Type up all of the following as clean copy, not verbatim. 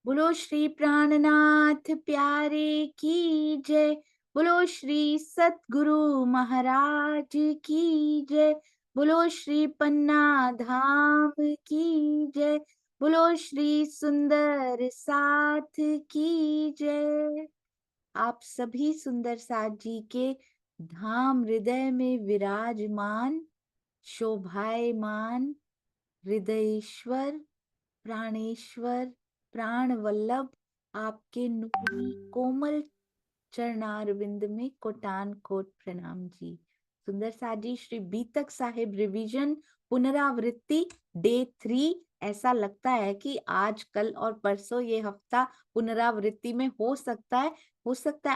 बोलो श्री प्राणनाथ प्यारे की जय। बोलो श्री सतगुरु महाराज की जय। बोलो श्री पन्ना धाम की जय। बोलो श्री सुंदर साथ की जय। आप सभी सुंदर साथ जी के धाम हृदय में विराजमान, शोभायमान, हृदयेश्वर, प्राणेश्वर, प्राण वल्लभ आपके नूरी कोमल चरणारविंद में कोटान कोट प्रणाम जी। सुंदर साथ जी, श्री बीतक साहिब रिवीजन पुनरावृत्ति डे 3। ऐसा लगता है कि आज कल और परसों ये हफ्ता पुनरावृत्ति में हो सकता है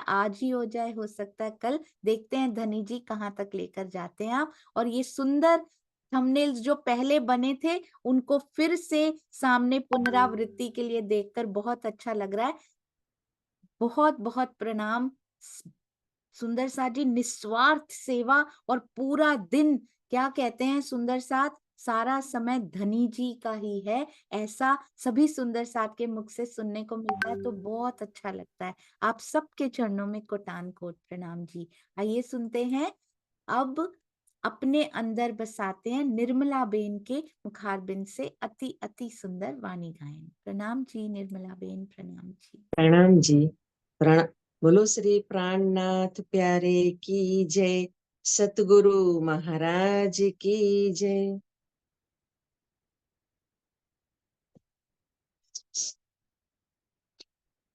आज ही हो जाए, हो सकता है कल। देखते हैं धनी जी कहाँ तक लेकर जाते हैं आप। और ये सुंदर थंबनेल्स जो पहले बने थे उनको फिर से सामने पुनरावृत्ति के लिए देखकर बहुत अच्छा लग रहा है। बहुत बहुत प्रणाम सुंदर साथ जी। निस्वार्थ सेवा और पूरा दिन, क्या कहते हैं सुंदर साथ, सारा समय धनी जी का ही है, ऐसा सभी सुंदर साथ के मुख से सुनने को मिलता है तो बहुत अच्छा लगता है। आप सबके चरणों में कोटान कोट प्रणाम जी। आइए सुनते हैं अब, अपने अंदर बसाते हैं निर्मला बेन के मुखारबिंद से अति अति सुंदर वाणी गायन। प्रणाम जी निर्मला बेन, प्रणाम जी। प्रणाम जी। बोलो श्री प्राणनाथ प्यारे की जय। सतगुरु महाराज की जय।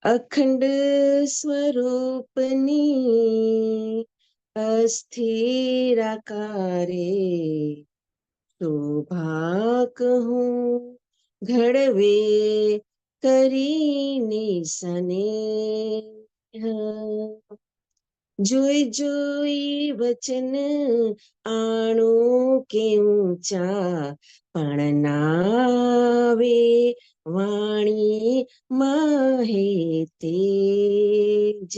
अखंड स्वरूपनी अस्थिर आकारे शोभा कहूँ घड़वे करीने स्नेह। જોઈ જોઈ વચન આણો કે ઊંચા પણ નાવે વાણી માહે તેજ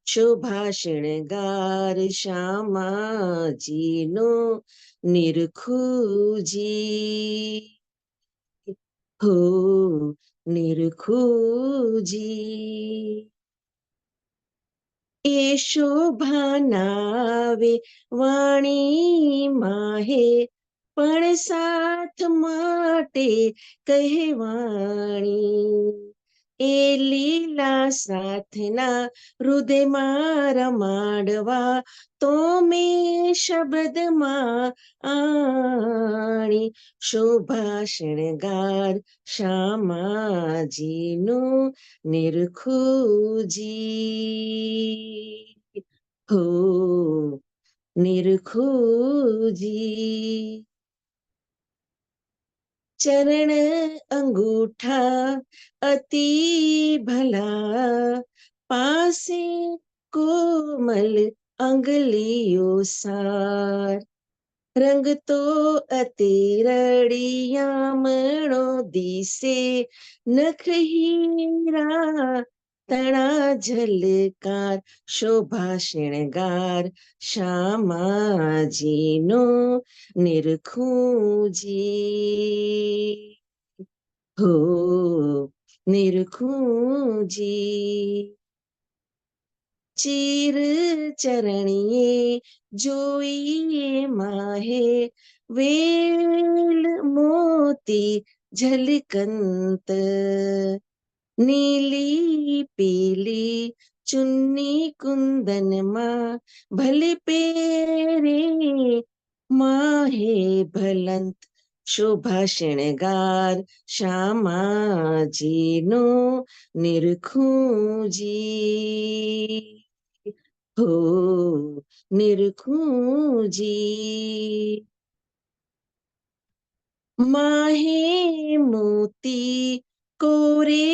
શોભા શણગાર શ્યામાજીનો નિરખુજી હો નિરખુજી એ શોભા નાવે વાણી માહે પણ સાથ માટે કહેવાણી એ લીલા સાથના હૃદયમાં રમાડવા તો મેં શબ્દમાં આણી શોભા શણગાર શ્યામાજીનું નિરખુજી हो निरखुजी चरण अंगूठा अति भला पासे कोमल अंगलियों सार रंग तो अति रड़ियामणो दिसे नख हीरा तणा झलकार शोभा श्रृंगार श्यामाजीनो निरखूजी हो निरखूजी चीर चरणिये जोइए माहे वेल मोती झलकंत नीली पीली चुन्नी कुंदन माँ भले पेरे माहे भलंत शोभा श्रृंगार श्यामाजीनो निरखूजी हो निरखूजी माहे मोती कोरे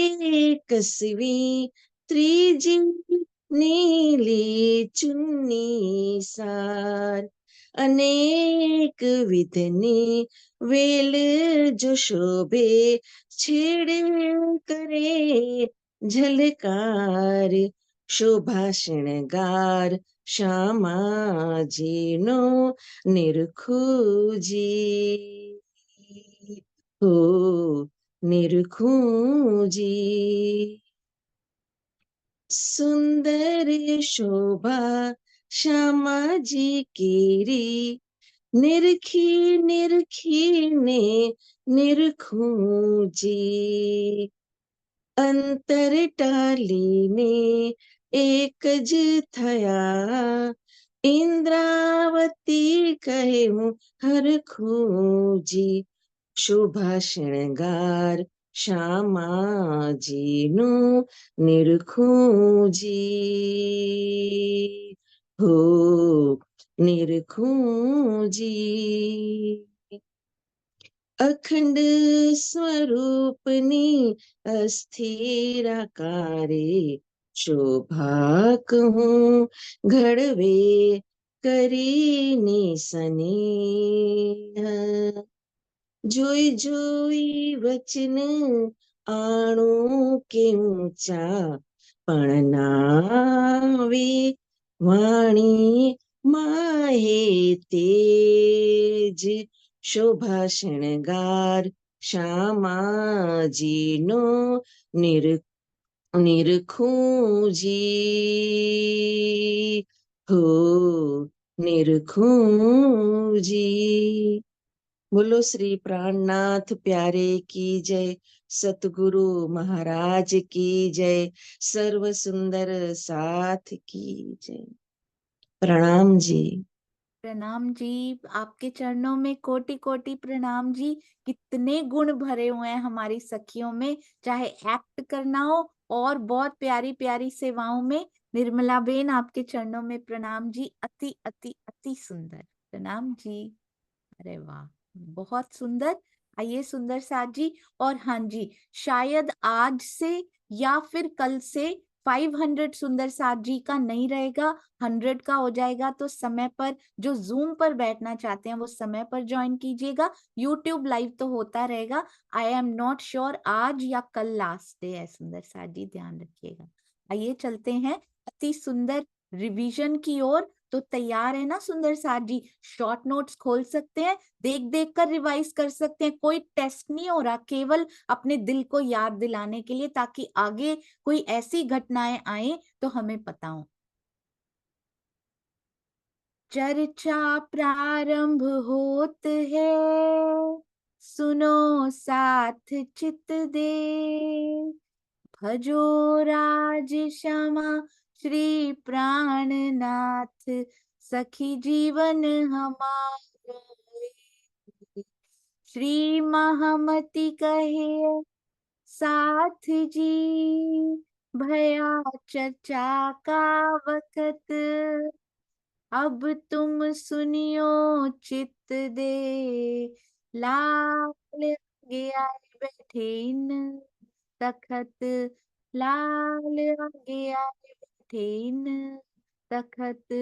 कसवी त्रिजी नीली चुन्नी सार अनेक विधनी वेल जो शोभे छेड़े करे झलकार शोभा श्रृंगार श्यामाजीनो निरखूजी हो निरखूं जी। सुंदर शोभा श्यामा जी केरी, निरखी निरखी ने निरखूं जी। अंतर टालीने एकज थया, इंद्रावती कहे हूँ हरखूं जी। शोभा श्रृंगार श्यामा जी नु निरखूं जी। हो निरखूं जी। अखंड स्वरूपनी अस्थिराकारे, शोभा कहूँ घड़वे करी सनेह। जोई जोई वचन आणो के ऊंचा, पण नावे वाणी माहे तेज। शोभा श्रृंगार श्यामा जी नो निरखूं जी। हो निरखूं जी। बोलो श्री प्राणनाथ प्यारे की जय, सतगुरु महाराज की जय, सर्व सुंदर साथ की जय। प्रणाम जी। प्रणाम जी, आपके चरणों में कोटि कोटि प्रणाम जी। कितने गुण भरे हुए हैं हमारी सखियों में, चाहे एक्ट करना हो और बहुत प्यारी प्यारी सेवाओं में। निर्मला बेन, आपके चरणों में प्रणाम जी। अति अति अति सुंदर प्रणाम जी। अरे वाह, बहुत सुंदर। आइए सुंदर साथ जी। और हाँ जी, शायद आज से या फिर कल से 500 सुंदर साथ जी का नहीं रहेगा, 100 का हो जाएगा। तो समय पर जो जूम पर बैठना चाहते हैं वो समय पर ज्वाइन कीजिएगा। यूट्यूब लाइव तो होता रहेगा। आई एम नॉट श्योर आज या कल लास्ट डे है सुंदर साथ जी, ध्यान रखिएगा। आइए चलते हैं अति सुंदर रिवीजन की ओर। तो तैयार है ना सुंदर साथ जी? शॉर्ट नोट्स खोल सकते हैं, देख देख कर रिवाइज कर सकते हैं। कोई टेस्ट नहीं हो रहा, केवल अपने दिल को याद दिलाने के लिए, ताकि आगे कोई ऐसी घटनाएं आए तो हमें पता हो। चर्चा प्रारंभ होत है, सुनो साथ चित दे। भजो राज श्यामा श्री प्राणनाथ, सखी जीवन हमारा। श्री महामति कहे साथ जी, भया चर्चा का वक्त। अब तुम सुनियो चित दे, लाल आगे आए बैठे इन तखत। लाल आगे आए बैठे इन तखत।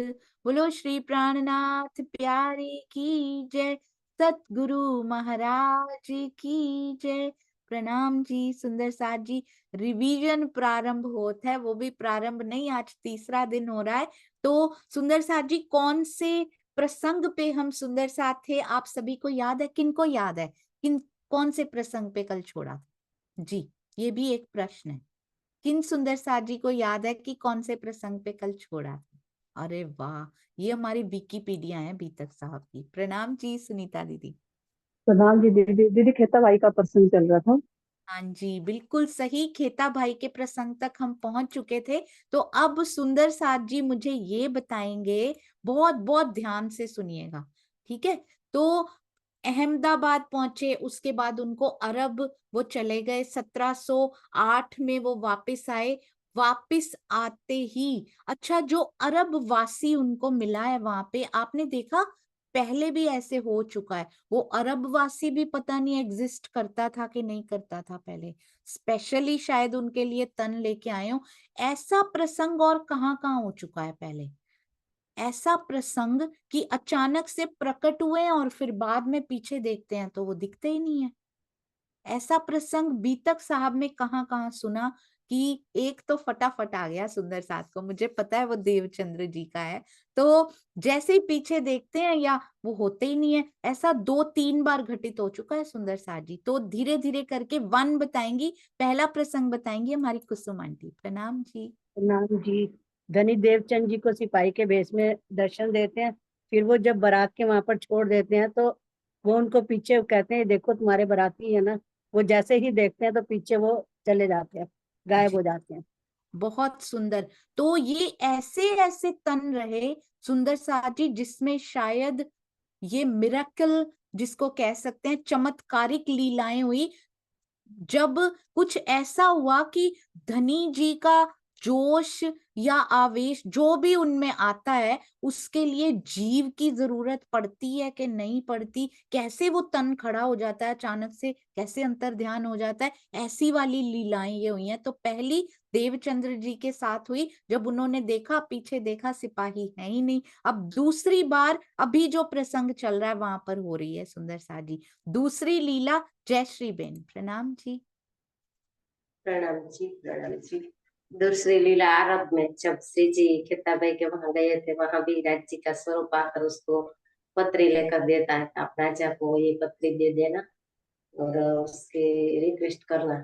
बोलो श्री प्राणनाथ प्यारे की जय, सतगुरु महाराज की जय। प्रणाम जी सुंदर साथ जी। रिवीजन प्रारंभ होता है, वो भी प्रारंभ नहीं, आज तीसरा दिन हो रहा है। तो सुंदर साथ जी, कौन से प्रसंग पे हम सुंदर साथ थे? आप सभी को याद है? किनको याद है? कौन से प्रसंग पे कल छोड़ा था जी? ये भी एक प्रश्न है। किन सुंदर साथ जी को याद है कि कौन से प्रसंग पे कल छोड़ा था? अरे वाह, ये हमारी विकिपीडिया है बीतक साहब की। प्रणाम जी सुनीता दीदी। प्रधान जी। दीदी दीदी खेता भाई का प्रसंग चल रहा था। हाँ जी, बिल्कुल सही, खेता भाई के प्रसंग तक हम पहुंच चुके थे। तो अब सुंदर साथ जी मुझे ये बताएंगे, बहुत बहुत ध्यान से सुनिएगा, ठीक है? तो अहमदाबाद पहुंचे, उसके बाद उनको अरब वो चले गए, 1708 में वो वापस आए। वापस आते ही, अच्छा, जो अरब वासी उनको मिला है वहां पे, आपने देखा पहले भी ऐसे हो चुका है। वो अरब वासी भी पता नहीं एग्जिस्ट करता था कि नहीं करता था पहले, स्पेशली शायद उनके लिए तन लेके आए हो। ऐसा प्रसंग और कहाँ कहाँ हो चुका है पहले? ऐसा प्रसंग कि अचानक से प्रकट हुए हैं और फिर बाद में पीछे देखते हैं तो वो दिखते ही नहीं है। ऐसा प्रसंग बीतक साहब में कहाँ कहाँ सुना? कि एक तो फटाफट आ गया सुंदर साथ को, मुझे पता है वो देवचंद्र जी का है, तो जैसे ही पीछे देखते हैं या वो होते ही नहीं है, ऐसा 2-3 बार घटित हो चुका है सुंदर साथ जी। तो धीरे धीरे करके वन बताएंगी, पहला प्रसंग बताएंगी हमारी कुसुम आंटी। प्रणाम जी। प्रणाम जी। धनी देवचंद जी को सिपाही के भेष में दर्शन देते हैं, फिर वो जब बारात के वहां पर छोड़ देते हैं तो वो उनको पीछे कहते हैं देखो तुम्हारे बाराती है ना, वो जैसे ही देखते हैं तो पीछे वो चले जाते हैं, गायब जी हो जाते हैं। बहुत सुंदर। तो ये ऐसे ऐसे तन रहे सुंदर साथ जी जिसमें शायद ये मिरेकल जिसको कह सकते हैं, चमत्कारिक लीलाएं हुई। जब कुछ ऐसा हुआ कि धनी जी का जोश या आवेश जो भी उनमें आता है, उसके लिए जीव की जरूरत पड़ती है कि नहीं पड़ती, कैसे वो तन खड़ा हो जाता है अचानक से, कैसे अंतर ध्यान हो जाता है, ऐसी वाली लीलाएं ये हुई हैं। तो पहली देवचंद्र जी के साथ हुई जब उन्होंने देखा, पीछे देखा, सिपाही है ही नहीं। अब दूसरी बार अभी जो प्रसंग चल रहा है वहां पर हो रही है सुंदर सा जी दूसरी लीला। जयश्री बेन प्रणाम जी। प्रणाम जी, प्रणाम जी। दूसरी लीला अरब में जब श्री जी खेताबाई के वहां गए थे, वहां भी राज जी का स्वरूप आकर उसको पत्री लेकर देता है, आप राजा को ये पत्री दे देना और उसके रिक्वेस्ट करना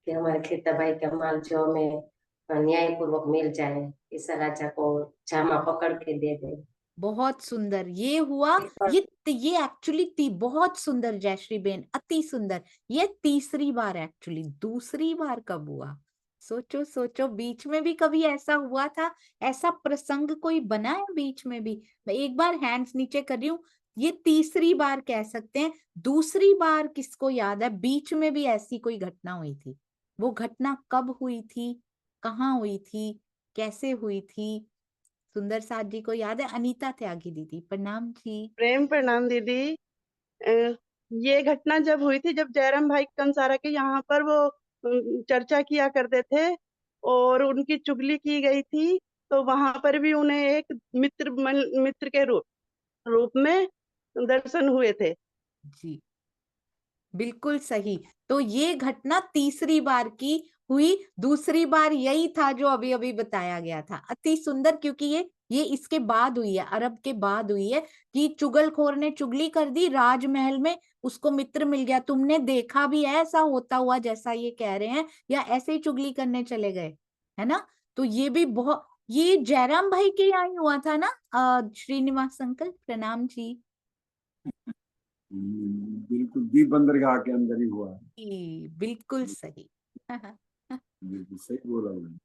कि हमारे खेताबाई का माल जो हमें न्याय पूर्वक मिल जाए, इस राजा को जामा पकड़ के दे दे। बहुत सुंदर ये हुआ। ये एक्चुअली बहुत सुंदर जयश्री बेन, अति सुंदर। ये तीसरी बार एक्चुअली, दूसरी बार कब हुआ? सोचो सोचो, बीच में भी कभी ऐसा हुआ था? ऐसा प्रसंग कोई बना है बीच में भी? मैं एक बार हैंड्स नीचे कर रही हूँ, ये तीसरी बार कह सकते हैं। दूसरी बार किसको याद है बीच में भी ऐसी कोई घटना हुई थी? वो घटना कब हुई थी, कहाँ हुई थी, कैसे हुई थी? सुंदर साथ जी को याद है? अनीता त्यागी दीदी प्रणाम जी। प्रेम प्रणाम दीदी। अ, ये घटना जब हुई थी जब जयराम भाई कंसारा के यहाँ पर वो चर्चा किया करते थे और उनकी चुगली की गई थी, तो वहां पर भी उन्हें एक मित्र के रूप में दर्शन हुए थे। जी बिल्कुल सही। तो ये घटना तीसरी बार की हुई, दूसरी बार यही था जो अभी अभी बताया गया था। अति सुंदर, क्योंकि ये इसके बाद हुई है, अरब के बाद हुई है कि चुगलखोर ने चुगली कर दी राजमहल में, उसको मित्र मिल गया। तुमने देखा भी है ऐसा होता हुआ जैसा ये कह रहे हैं, या ऐसे ही चुगली करने चले गए, है ना? तो ये भी बहुत, ये जयराम भाई के यहाँ ही हुआ था ना? श्रीनिवास अंकल प्रणाम जी। बिल्कुल दीप बंदरगाह के अंदर ही हुआ है। बिल्कुल सही। बिल्कुल सही बोला मैंने।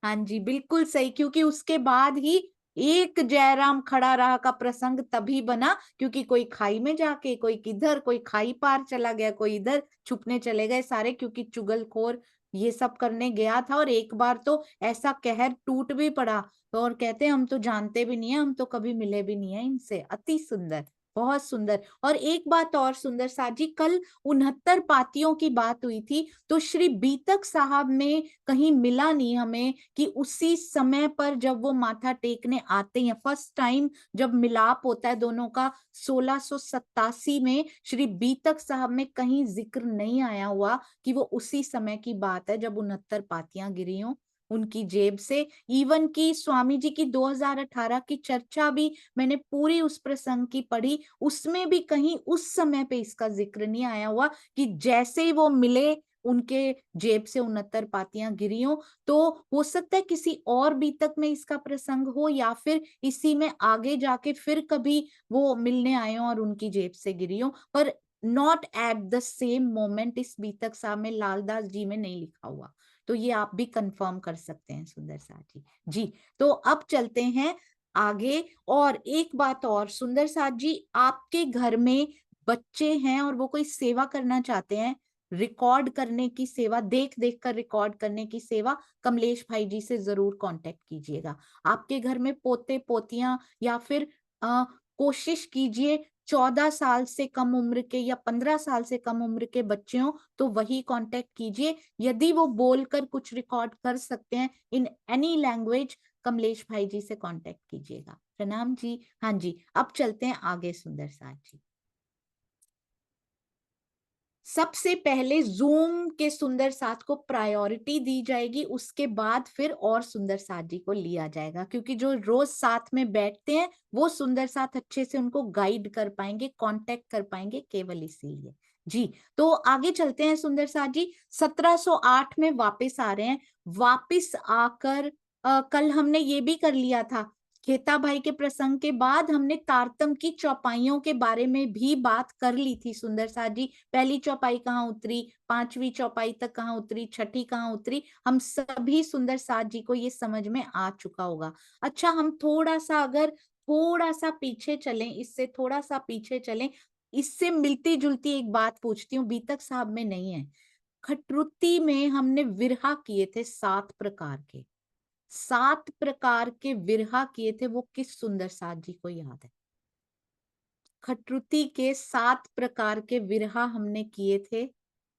हाँ जी बिल्कुल सही, क्योंकि उसके बाद ही एक जयराम खड़ा रहा का प्रसंग तभी बना, क्योंकि कोई खाई में जाके, कोई किधर, कोई खाई पार चला गया, कोई इधर छुपने चले गए सारे, क्योंकि चुगलखोर ये सब करने गया था। और एक बार तो ऐसा कहर टूट भी पड़ा, तो और कहते हैं हम तो जानते भी नहीं है, हम तो कभी मिले भी नहीं है इनसे। अति सुंदर, बहुत सुंदर। और एक बात और सुंदर साथ जी, कल 69 पातियों की बात हुई थी, तो श्री बीतक साहब में कहीं मिला नहीं हमें कि उसी समय पर जब वो माथा टेकने आते हैं, फर्स्ट टाइम जब मिलाप होता है दोनों का 1687 में, श्री बीतक साहब में कहीं जिक्र नहीं आया हुआ कि वो उसी समय की बात है जब 69 पातियां गिरी हों उनकी जेब से। इवन की स्वामी जी की 2018 की चर्चा भी मैंने पूरी उस प्रसंग की पढ़ी, उसमें भी कहीं उस समय पे इसका जिक्र नहीं आया हुआ कि जैसे ही वो मिले उनके जेब से 69 पातियां गिरी हो। तो हो सकता है किसी और बीतक में इसका प्रसंग हो, या फिर इसी में आगे जाके फिर कभी वो मिलने आए हो और उनकी जेब से गिरी हो, पर not at the same moment इस बीतक साहब में, लालदास जी में नहीं लिखा हुआ। तो ये आप भी कंफर्म कर सकते हैं सुंदर साथ जी। जी तो अब चलते हैं आगे। और एक बात और सुंदर साथ जी, आपके घर में बच्चे हैं और वो कोई सेवा करना चाहते हैं, रिकॉर्ड करने की सेवा, देख देख कर रिकॉर्ड करने की सेवा, कमलेश भाई जी से जरूर कांटेक्ट कीजिएगा। आपके घर में पोते पोतियां, या फिर कोशिश कीजिए 14 साल से कम उम्र के या 15 साल से कम उम्र के बच्चे हों तो वही कांटेक्ट कीजिए। यदि वो बोलकर कुछ रिकॉर्ड कर सकते हैं इन एनी लैंग्वेज, कमलेश भाई जी से कांटेक्ट कीजिएगा। प्रणाम जी। हाँ जी अब चलते हैं आगे सुंदर साथ जी। सबसे पहले जूम के सुंदर साथ को प्रायोरिटी दी जाएगी, उसके बाद फिर और सुंदर साथ जी को लिया जाएगा, क्योंकि जो रोज साथ में बैठते हैं वो सुंदर साथ अच्छे से उनको गाइड कर पाएंगे, कांटेक्ट कर पाएंगे, केवल इसीलिए। जी तो आगे चलते हैं सुंदर साथ जी। 1708 में वापस आ रहे हैं। वापस आकर कल हमने ये भी कर लिया था, खेता भाई के प्रसंग के बाद हमने तारतम की चौपाइयों के बारे में भी बात कर ली थी सुंदर साथ जी। पहली चौपाई कहाँ उतरी, पांचवी चौपाई तक कहाँ उतरी, छठी कहाँ उतरी, हम सभी सुंदर साथ जी को ये समझ में आ चुका होगा। अच्छा, हम थोड़ा सा पीछे चलें, इससे थोड़ा सा पीछे चलें, इससे मिलती जुलती एक बात पूछती हूँ, बीतक साहब में नहीं है। खटरुती में हमने विरहा किए थे 7 प्रकार के, 7 प्रकार के विरहा किए थे, वो किस सुंदर साथ जी को याद है? खटरुती के 7 प्रकार के विरहा हमने किए थे,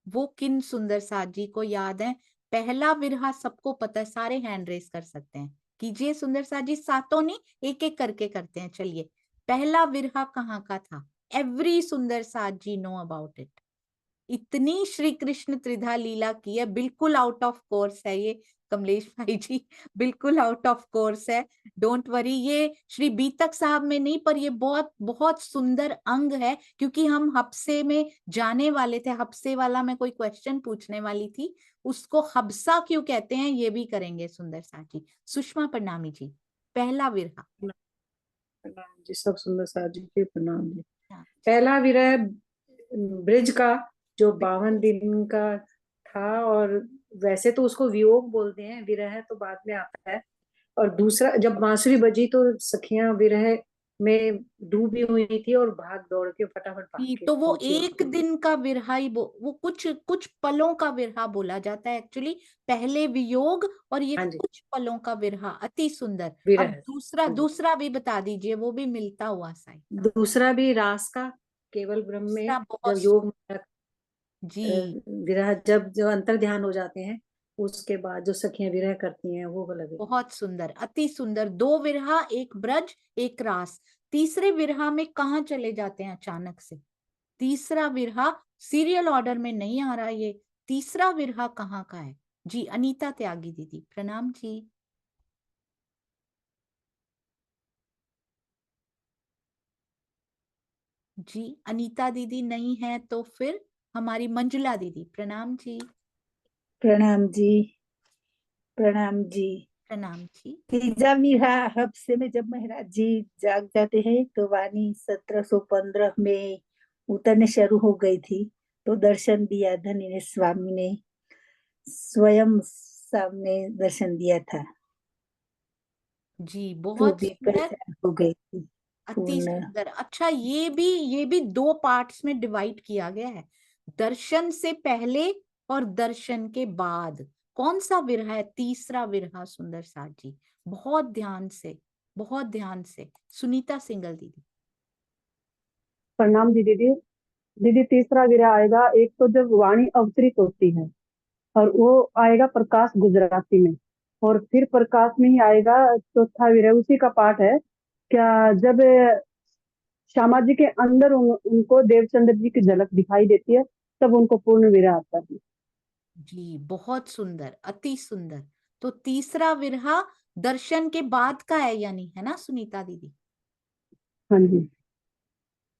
वो किन सुंदर साथ जी को याद है? पहला विरहा सबको पता है, सारे हैंड रेस कर सकते हैं, कीजिए सुंदर साथ जी, सातों नहीं, एक एक करके करते हैं। चलिए, पहला विरहा कहाँ का था? एवरी सुंदर साथ जी नो अबाउट इट। इतनी श्री कृष्ण त्रिधा लीला की है, बिल्कुल आउट ऑफ कोर्स है ये कमलेश भाई जी, बिल्कुल आउट ऑफ कोर्स है, डोंट वरी। ये श्री बीतक साहब में नहीं, पर ये बहुत बहुत सुंदर अंग है, क्योंकि हम हब्से में जाने वाले थे, हब्से वाला मैं कोई क्वेश्चन पूछने वाली थी, उसको हब्सा क्यों कहते हैं ये भी करेंगे सुंदर साथ जी। सुषमा प्रणामी जी, पहला विरहा। प्रणाम जी, सब सुंदर साथ जी के प्रणाम जी। हाँ, पहला विरह ब्रिज का, जो 52 दिन का था, और वैसे तो उसको वियोग बोलते हैं, विरह तो बाद में आता है। और दूसरा, जब बांसुरी बजी तो सखियां विरह में डूबी हुई थी और भाग दौड़ के फटाफट भाग के तो वो पहुंची एक दिन का विरहा ही, वो कुछ कुछ पलों का विरहा बोला जाता है एक्चुअली। पहले वियोग और ये हाँ जी, कुछ पलों का विरहा, अति सुंदर। विरह। अब दूसरा हाँ जी। दूसरा भी बता दीजिए, वो भी मिलता हुआ सा ही। दूसरा भी रास का, केवल ब्रह्म में, दूसरा बहुत जब योग जी, विरह, जब जो अंतर ध्यान हो जाते हैं, उसके बाद जो सखियां विरह करती हैं, वो वाला विरह। बहुत सुंदर, अति सुंदर। 2 विरहा, एक ब्रज एक रास। तीसरे विरहा में कहाँ चले जाते हैं अचानक से? तीसरा विरहा सीरियल ऑर्डर में नहीं आ रहा ये, तीसरा विरहा कहाँ का है? जी अनीता त्यागी दीदी, प्रणाम जी। जी अनीता दीदी नहीं है तो फिर हमारी मंजुला दीदी, प्रणाम जी। प्रणाम जी, प्रणाम जी। प्रणाम जी। तीजा विरहा हब्से में जब महाराज जी जाग जाते हैं, तो वाणी 1715 में उतरने शुरू हो गई थी, तो दर्शन दिया धनी ने, स्वामी ने स्वयं सामने दर्शन दिया था, जी तो बहुत भी सुंदर, परेशान हो गई थी अति पूर्ण। सुंदर। अच्छा, ये भी 2 पार्ट्स में डिवाइड किया गया है, दर्शन से पहले और दर्शन के बाद। कौन सा विरहा है तीसरा विरहा सुंदर साथ जी? बहुत ध्यान से, बहुत ध्यान से, सुनीता सिंगल दीदी। प्रणाम जी दीदी। दीदी तीसरा विरह आएगा, एक तो जब वाणी अवतरित होती है, और वो आएगा प्रकाश गुजराती में, और फिर प्रकाश में ही आएगा चौथा विरह, उसी का पाठ है क्या, जब श्यामा जी के अंदर उनको देवचंद्र जी की झलक दिखाई देती है, तब उनको पूर्ण विरह आता है। जी बहुत सुंदर, अति सुंदर। तो तीसरा विरहा दर्शन के बाद का है यानी, है ना सुनीता दीदी? हाँ जी।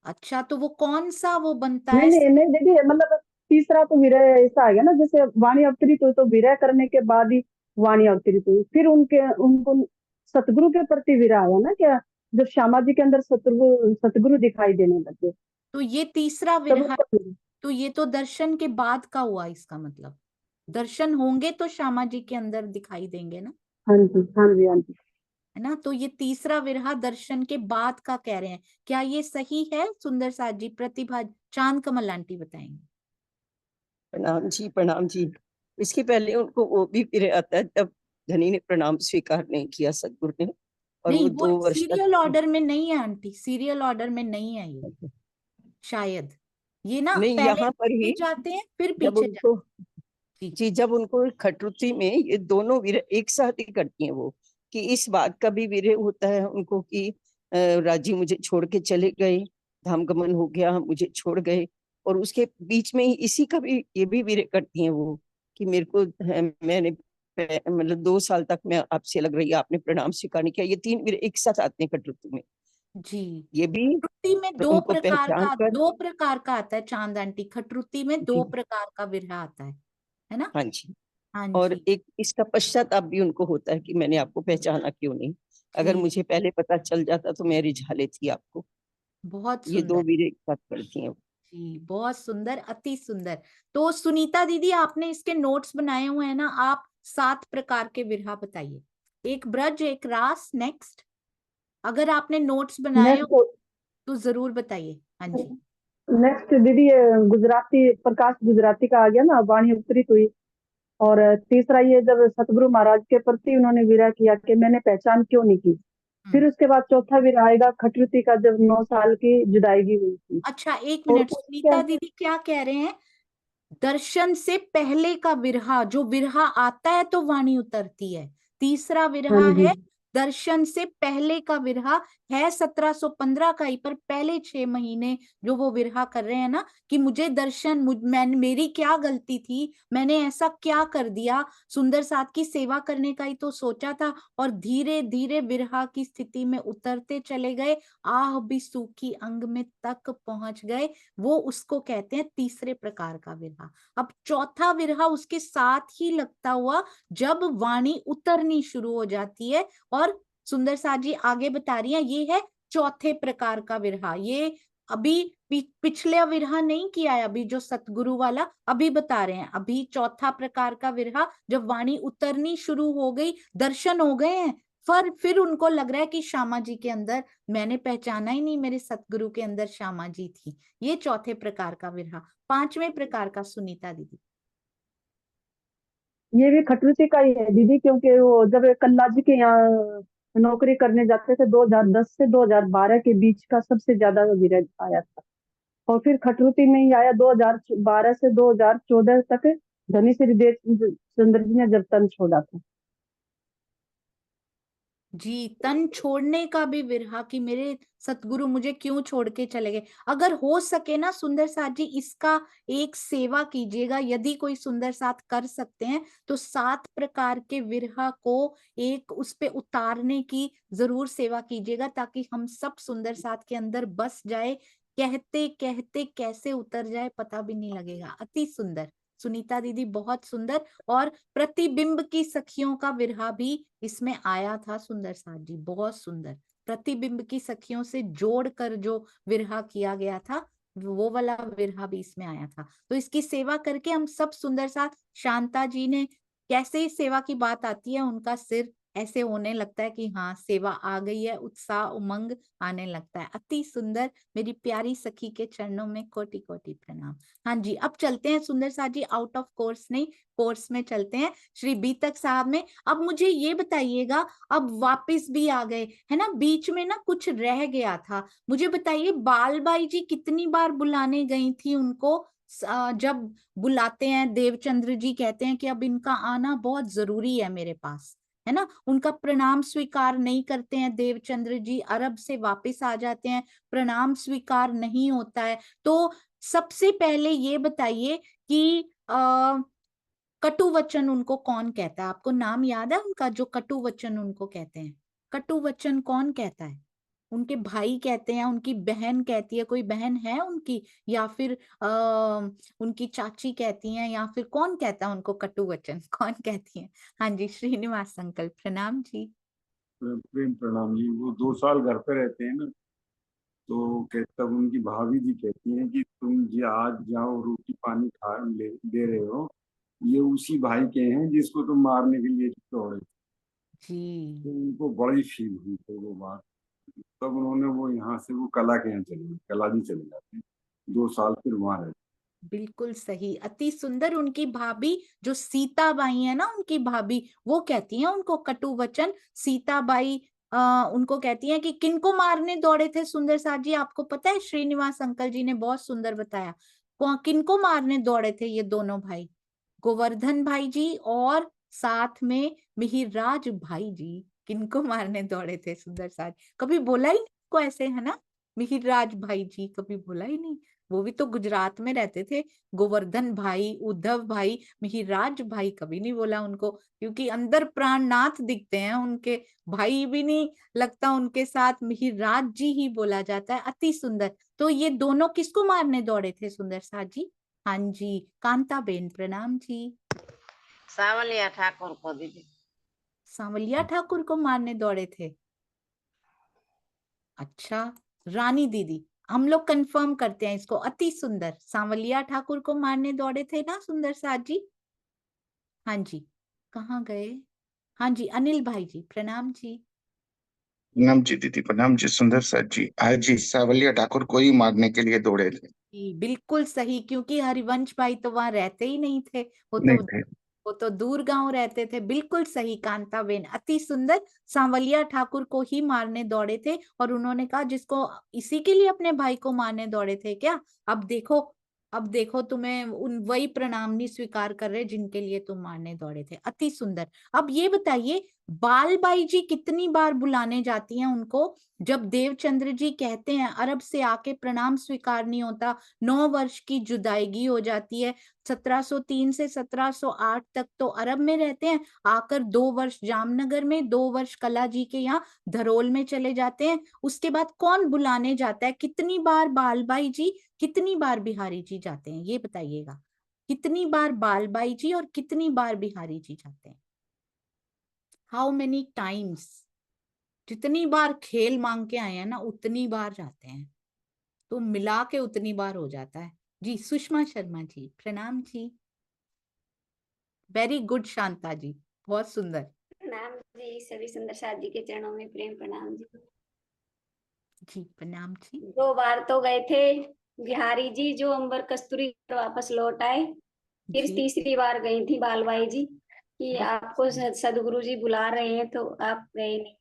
अच्छा, तो वो कौन सा वो बनता नहीं है? नहीं नहीं दीदी, मतलब तीसरा तो विरह ऐसा आ गया ना, जैसे वाणी अवतरित हुई तो विरह करने के बाद ही वाणी अवतरित हुई, फिर उनको सतगुरु के प्रति विरह आया ना क्या, जब श्यामा जी के अंदर सतगुरु सतगुरु दिखाई देने लगे, तो ये तीसरा तब विरहा, उनको विरह। तो ये तो दर्शन के बाद का हुआ, इसका मतलब दर्शन होंगे तो श्यामा जी के अंदर दिखाई देंगे ना, हाँ जी हाँ जी हाँ जी। है ना? तो ये तीसरा विरहा दर्शन के बाद का कह रहे हैं, क्या ये सही है सुंदर साथ जी? प्रतिभा चांद कमल आंटी बताएंगे। प्रणाम जी, प्रणाम जी। इसके पहले उनको वो भी फिर आता है जब धनी ने प्रणाम स्वीकार नहीं किया सदगुरु ने, और नहीं, वो वो 2 वर्ष सीरियल तक। ऑर्डर में नहीं है आंटी, सीरियल ऑर्डर में नहीं है ये, शायद ये ना नहीं, पहले यहाँ पर ही आगे जाते हैं फिर जब पीछे उनको, जाते हैं। जी जब उनको खटरुती में ये दोनों वीर एक साथ ही करती हैं वो, कि इस बात का भी वीर होता है उनको कि राजी मुझे छोड़ के चले गए, धाम गमन हो गया, मुझे छोड़ गए, और उसके बीच में ही इसी का भी ये भी विरह करती हैं वो कि मेरे को मैंने मतलब 2 साल तक मैं आपसे लग रही है, आपने प्रणाम स्वीकार नहीं किया। ये 3 विरह एक साथ आते हैं कटरुत्तु में। जी। ये भी खटरुत्ती में उनको पहचान कर, 2 प्रकार का आता है चांद आंटी, खटरुत्ती में 2 जी प्रकार का विरह आता है ना? हाँ जी। हाँ और जी एक इसका पश्चाताप भी उनको होता है कि मैंने आपको पहचाना क्यों नहीं, अगर जी। मुझे पहले पता चल जाता तो मैं रिझा लेती आपको। बहुत ये 2 सुंदर वीरे एक साथ पढ़ती हैं। जी, बहुत सुंदर, अति सुंदर। तो सुनीता दीदी, आपने इसके नोट्स बनाए हुए हैं ना, आप 7 प्रकार के विरहा बताइए। एक ब्रज, एक रास, नेक्स्ट अगर आपने नोट्स बनाए हो नेक्स्ट तो जरूर बताइए। हाँ जी। नेक्स्ट दीदी ये गुजराती, प्रकाश गुजराती का आ गया ना, वाणी अवतरित हुई। और तीसरा ये जब सतगुरु महाराज के प्रति उन्होंने विरह किया कि मैंने पहचान क्यों नहीं की। फिर उसके बाद चौथा विरह आएगा खटरुती का, जब 9 साल की जुदाईगी हुई थी। अच्छा, एक और मिनट, उसके सुनीता दीदी क्या कह रहे हैं? दर्शन से पहले का विरहा, जो विरहा आता है तो वाणी उतरती है। तीसरा हाँ विरहा जी, है दर्शन से पहले का विरहा, है 1715 का ही, पर पहले 6 महीने जो वो विरहा कर रहे हैं ना, कि मुझे दर्शन, मेरी क्या गलती थी, मैंने ऐसा क्या कर दिया, सुंदर साथ की सेवा करने का ही तो सोचा था, और धीरे धीरे विरहा की स्थिति में उतरते चले गए, आह भी सूखी अंग में तक पहुंच गए। वो उसको कहते हैं तीसरे प्रकार का विरहा। अब चौथा विरहा उसके साथ ही लगता हुआ, जब वाणी उतरनी शुरू हो जाती है, और सुंदर साथ जी आगे बता रही हैं, ये है चौथे प्रकार का विरहा। ये अभी पिछले विरहा नहीं किया है, अभी जो सतगुरु वाला अभी बता रहे हैं, अभी चौथा प्रकार का विरहा, जब वाणी उतरनी शुरू हो गई, दर्शन हो गए हैं, फिर उनको लग रहा है कि श्यामा जी के अंदर, मैंने पहचाना ही नहीं, मेरे सतगुरु के अंदर श्यामा जी थी। ये चौथे प्रकार का विरहा। 5वें प्रकार का सुनीता दीदी। ये भी खटरुती का ही है दीदी, क्योंकि वो जब कल्ला जी के यहाँ नौकरी करने जाते थे 2010 से 2012 के बीच का सबसे ज्यादा विरह आया था। और फिर खटरुती में ही आया 2012 से 2014 तक, धनी श्री देव चंद्र जी ने जब तन छोड़ा था। जी, तन छोड़ने का भी विरहा, कि मेरे सतगुरु मुझे क्यों छोड़ के चले गए। अगर हो सके ना सुंदर साथ जी, इसका एक सेवा कीजिएगा, यदि कोई सुंदर साथ कर सकते हैं तो 7 प्रकार के विरहा को एक उस पे उतारने की जरूर सेवा कीजिएगा, ताकि हम सब सुंदर साथ के अंदर बस जाए, कहते कहते कैसे उतर जाए पता भी नहीं लगेगा। अति सुंदर सुनीता दीदी, बहुत सुंदर। और प्रतिबिंब की सखियों का विरहा भी इसमें आया था सुंदर साथ जी, बहुत सुंदर। प्रतिबिंब की सखियों से जोड़कर जो विरहा किया गया था, वो वाला विरहा भी इसमें आया था। तो इसकी सेवा करके हम सब सुंदर साथ, शांता जी ने, कैसे ही सेवा की बात आती है उनका सिर ऐसे होने लगता है कि हाँ सेवा आ गई है, उत्साह उमंग आने लगता है। अति सुंदर, मेरी प्यारी सखी के चरणों में कोटि कोटि प्रणाम। हाँ जी, अब चलते हैं सुंदर साथ जी, आउट ऑफ कोर्स नहीं, कोर्स में चलते हैं श्री बीतक साहब में। अब मुझे ये बताइएगा, अब वापस भी आ गए है ना, बीच में ना कुछ रह गया था, मुझे बताइए बालबाई जी कितनी बार बुलाने गई थी उनको? जब बुलाते हैं देवचंद्र जी कहते हैं कि अब इनका आना बहुत जरूरी है मेरे पास, है ना, उनका प्रणाम स्वीकार नहीं करते हैं देवचंद्र जी, अरब से वापस आ जाते हैं, प्रणाम स्वीकार नहीं होता है। तो सबसे पहले ये बताइए कि कटु वचन उनको कौन कहता है? आपको नाम याद है उनका, जो कटु वचन उनको कहते हैं? कटु वचन कौन कहता है? उनके भाई कहते हैं, उनकी बहन कहती है, कोई बहन है उनकी, या फिर उनकी चाची कहती हैं, या फिर कौन कहता है उनको कटु वचन? कौन कहती है? हाँ जी, श्रीनिवास अंकल प्रणाम जी। प्रेम प्रणाम जी। वो 2 साल घर पे रहते हैं ना, तो तब उनकी भाभी जी कहती हैं कि तुम जी आज जाओ रोटी पानी खा दे रहे हो, ये उसी भाई के हैं जिसको तुम मारने के लिए दौड़े थे। जी तो उनको बड़ी फील हुई तो वो बात, तब उन्होंने वो यहाँ से वो कला के यहाँ चले गए, कला जी चले जाते हैं, 2 साल फिर वहां रहते। बिल्कुल सही, अति सुंदर। उनकी भाभी जो सीताबाई है ना, उनकी भाभी, वो कहती हैं उनको कटु वचन। सीताबाई उनको कहती हैं कि किनको मारने दौड़े थे सुंदर साथ जी, आपको पता है? श्रीनिवास अंकल जी ने बहुत सुंदर बताया, किनको मारने दौड़े थे ये दोनों भाई? गोवर्धन भाई जी और साथ में मिहिरराज भाई जी, किनको मारने दौड़े थे सुंदर साथ? कभी बोला ही नहीं को ऐसे, है ना, मिहिरराज भाई जी, कभी बोला ही नहीं। वो भी तो गुजरात में रहते थे। गोवर्धन भाई, उद्धव भाई, मिहिराज भाई कभी नहीं बोला उनको, क्योंकि अंदर प्राणनाथ दिखते हैं उनके। भाई भी नहीं लगता उनके साथ, मिहिराज जी ही बोला जाता है। अति सुंदर। तो ये दोनों किसको मारने दौड़े थे सुंदर साथ जी? हाँ जी, कांता बेन प्रणाम जी। सावलिया ठाकुर को दीदी। सांवलिया ठाकुर को मारने दौड़े थे। अच्छा, रानी दीदी, हम लोग कंफर्म करते हैं इसको। अति सुंदर, सांवलिया ठाकुर को मारने दौड़े थे ना सुंदर साथ जी? हाँ जी, कहाँ गए? हाँ जी, अनिल भाई जी प्रणाम जी। प्रणाम जी दीदी, प्रणाम जी सुंदर सर जी। आज जी सावलिया ठाकुर को ही मारने के लिए दौड़े थे। जी बिल्कुल सही, क्योंकि हरिवंश भाई तो वहां रहते ही नहीं थे, नहीं थे। वो तो दूर गांव रहते थे। बिल्कुल सही कांताबेन, अति सुंदर। सांवलिया ठाकुर को ही मारने दौड़े थे, और उन्होंने कहा जिसको, इसी के लिए अपने भाई को मारने दौड़े थे क्या? अब देखो, अब देखो तुम्हें उन वही प्रणाम नहीं स्वीकार कर रहे जिनके लिए तुम मारने दौड़े थे। अति सुंदर। अब ये बताइए, बालबाई जी कितनी बार बुलाने जाती हैं उनको? जब देवचंद्र जी कहते हैं अरब से आके प्रणाम स्वीकार नहीं होता, 9 वर्ष की जुदाईगी हो जाती है, 1703 से 1708 तक तो अरब में रहते हैं, आकर 2 वर्ष जामनगर में, 2 वर्ष कला जी के यहाँ धरोल में चले जाते हैं। उसके बाद कौन बुलाने जाता है? कितनी बार बालबाई जी, कितनी बार बिहारी जी जाते हैं? ये बताइएगा, कितनी बार बालबाई जी और कितनी बार बिहारी जी जाते हैं? How many times? जितनी बार खेल मांग के आए हैं ना, उतनी बार जाते हैं, तो मिला के उतनी बार हो जाता है। जी सुषमा शर्मा जी प्रणाम जी। वेरी गुड शांता जी, बहुत सुंदर। प्रणाम जी, सभी सुंदर साथ जी के चरणों में प्रेम प्रणाम जी। जी प्रणाम जी। 2 बार तो गए थे बिहारी जी, जो अंबर कस्तूरी वापस लौट आए। फिर जी तीसरी बार गई थी बालबाई जी, कि आपको सदगुरु जी बुला रहे हैं, तो आप गए नहीं।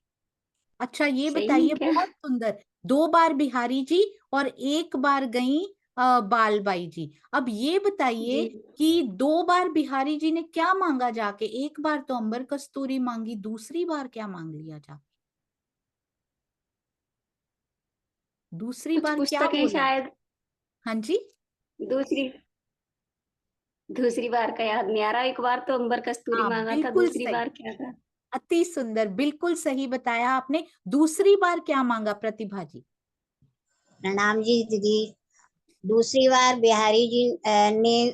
अच्छा, ये सही बताइए, है क्या? बहुत सुंदर। 2 बार बिहारी जी और 1 बार गई बालबाई जी। अब ये बताइए जी कि 2 बार बिहारी जी ने क्या मांगा जाके? 1 बार तो अंबर कस्तूरी मांगी, दूसरी बार क्या मांग लिया जाके? दूसरी कुछ बार क्या पुस्तकें बोला? शायद। हाँ जी, दूसरी दूसरी बार का याद नहीं आ रहा। 1 बार तो अंबर कस्तूरी हाँ मांगा था, बिल्कुल दूसरी सही, बार क्या था? अति सुंदर, बिल्कुल सही बताया आपने। दूसरी बार क्या मांगा प्रतिभा जी? प्रणाम जी दीदी। दूसरी बार बिहारी जी ने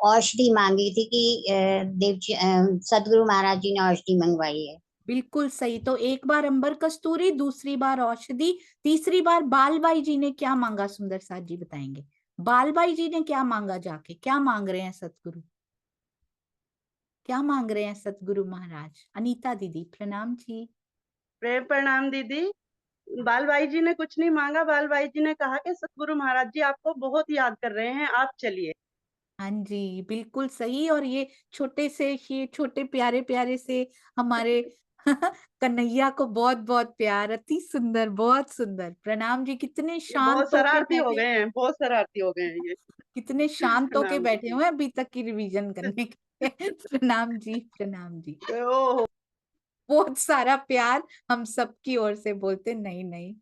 औषधि मांगी थी कि सदगुरु महाराज जी ने औषधि मंगवाई है। बिल्कुल सही। तो 1 बार अंबर कस्तूरी, दूसरी बार औषधि, तीसरी बार बालबाई जी ने क्या मांगा? सुंदर साथ जी बताएंगे, बालबाई जी ने क्या मांगा जाके? क्या मांग रहे हैं सतगुरु? क्या मांग रहे हैं सतगुरु महाराज? अनीता दीदी प्रणाम जी। प्रेम प्रणाम दीदी। बालबाई जी ने कुछ नहीं मांगा। बालबाई जी ने कहा कि सतगुरु महाराज जी आपको बहुत याद कर रहे हैं, आप चलिए। हाँ जी बिल्कुल सही। और ये छोटे से, ये छोटे प्यारे प्यारे से हमारे कन्हैया को बहुत बहुत प्यार। अति सुंदर, बहुत सुंदर। प्रणाम जी, कितने ये बहुत शांत होके शरारती हो बैठे, गए हैं, बहुत शरारती हो गए हैं ये। कितने शांत होके प्रणाम बैठे दीदी। हुए हैं अभी तक की रिवीजन करने के लिए। प्रणाम जी, प्रणाम जी। ओहो। बहुत सारा प्यार हम सबकी ओर से बोलते, नहीं नहीं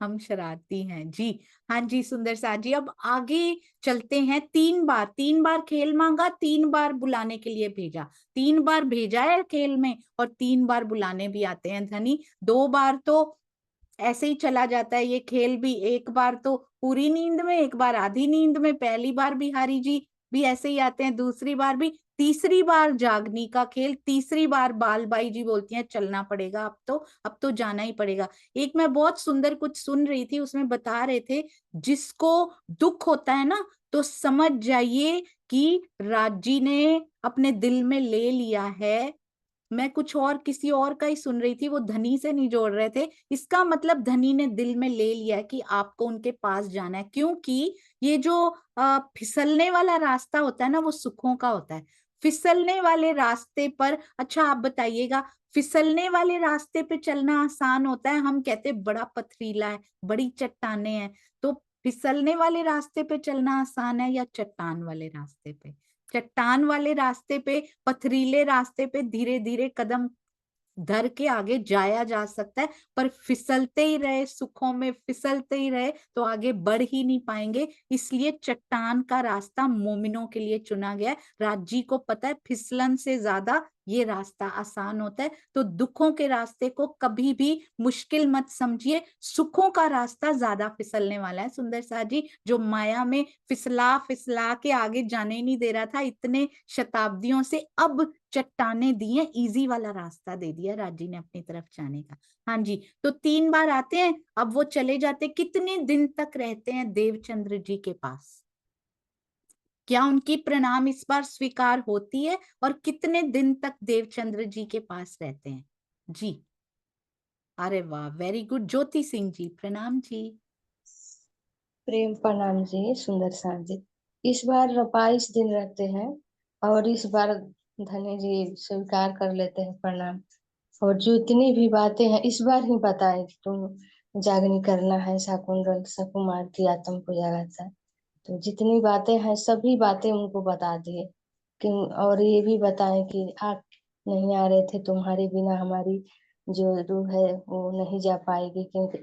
हम शरारती हैं जी। हाँ जी सुंदर साथ जी, अब आगे चलते हैं। 3 बार खेल मांगा, 3 बार बुलाने के लिए भेजा। 3 बार भेजा है खेल में, और 3 बार बुलाने भी आते हैं धनी। 2 बार तो ऐसे ही चला जाता है ये खेल भी, 1 बार तो पूरी नींद में, 1 बार आधी नींद में। पहली बार बिहारी जी भी ऐसे ही आते हैं, दूसरी बार भी, तीसरी बार जागनी का खेल, तीसरी बार बालबाई जी बोलती हैं चलना पड़ेगा, अब तो जाना ही पड़ेगा। एक मैं बहुत सुंदर कुछ सुन रही थी, उसमें बता रहे थे जिसको दुख होता है ना, तो समझ जाइए कि राजी ने अपने दिल में ले लिया है। मैं कुछ और किसी और का ही सुन रही थी, वो धनी से नहीं जोड़ रहे थे। इसका मतलब धनी ने दिल में ले लिया है कि आपको उनके पास जाना है, क्योंकि ये जो फिसलने वाला रास्ता होता है ना, वो सुखों का होता है। फिसलने वाले रास्ते पर, अच्छा आप बताइएगा, फिसलने वाले रास्ते पे चलना आसान होता है? हम कहते बड़ा पथरीला है, बड़ी चट्टाने हैं। तो फिसलने वाले रास्ते पे चलना आसान है या चट्टान वाले रास्ते पे? चट्टान वाले रास्ते पे, पथरीले रास्ते पे धीरे धीरे कदम धर के आगे जाया जा सकता है, पर फिसलते ही रहे, सुखों में फिसलते ही रहे तो आगे बढ़ ही नहीं पाएंगे। इसलिए चट्टान का रास्ता मोमिनों के लिए चुना गया है। राज जी को पता है फिसलन से ज्यादा ये रास्ता आसान होता है, तो दुखों के रास्ते को कभी भी मुश्किल मत समझिए, सुखों का रास्ता ज्यादा फिसलने वाला है। सुंदर सा जी जो माया में फिसला फिसला के आगे जाने ही नहीं दे रहा था इतने शताब्दियों से, अब चट्टाने दी हैं, इजी वाला रास्ता दे दिया राजी ने अपनी तरफ जाने का। हाँ जी, तो 3 बार आते हैं, अब वो चले जाते, कितने दिन तक रहते हैं देवचंद्र जी के पास? क्या उनकी प्रणाम इस बार स्वीकार होती है? और कितने दिन तक देवचंद्र जी के पास रहते हैं? जी, अरे वाह, वेरी गुड। ज्योति सिंह जी, प्रणाम जी। प्रेम प्रणाम जी, सुंदर साथ जी। इस बार 22 दिन रहते हैं और इस बार धनी जी स्वीकार कर लेते हैं प्रणाम। और जितनी भी बातें हैं इस बार ही बताए कि तुम जागनी करना है, शाकुंतल सकुमार की आत्म पूजा रहता है। तो जितनी बातें हैं सभी बातें उनको बता दिए कि, और ये भी बताए कि आप नहीं आ रहे थे, तुम्हारे बिना हमारी जो रूह है वो नहीं जा पाएगी, क्योंकि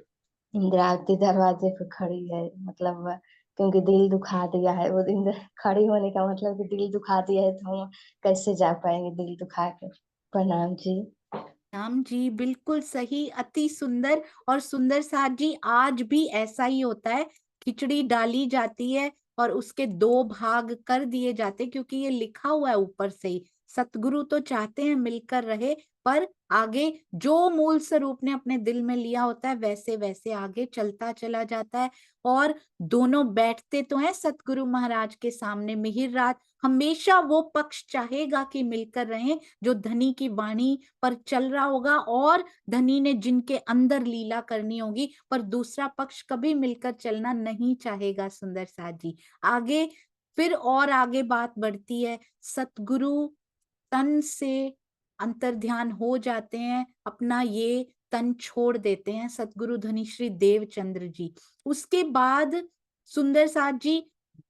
इंद्रावती दरवाजे पे खड़ी है, मतलब क्योंकि दिल दुखा दिया है। वो इंद्र खड़ी होने का मतलब कि दिल दुखा दिया है, तो हम कैसे जा पाएंगे दिल दुखा के। प्रणाम जी। राम जी, बिल्कुल सही, अति सुंदर। और सुंदर साथ जी आज भी ऐसा ही होता है, खिचड़ी डाली जाती है और उसके 2 भाग कर दिए जाते, क्योंकि ये लिखा हुआ है ऊपर से ही, सतगुरु तो चाहते हैं मिलकर रहे, पर आगे जो मूल स्वरूप ने अपने दिल में लिया होता है वैसे वैसे आगे चलता चला जाता है। और दोनों बैठते तो हैं सतगुरु महाराज के सामने मिहिर रात, हमेशा वो पक्ष चाहेगा कि मिलकर रहें जो धनी की वाणी पर चल रहा होगा और धनी ने जिनके अंदर लीला करनी होगी, पर दूसरा पक्ष कभी मिलकर चलना नहीं चाहेगा। सुंदर साथ जी आगे, फिर और आगे बात बढ़ती है, सतगुरु तन से अंतर ध्यान हो जाते हैं, अपना ये तन छोड़ देते हैं सतगुरु धनी श्री देवचंद्र जी। उसके बाद सुंदर साथ जी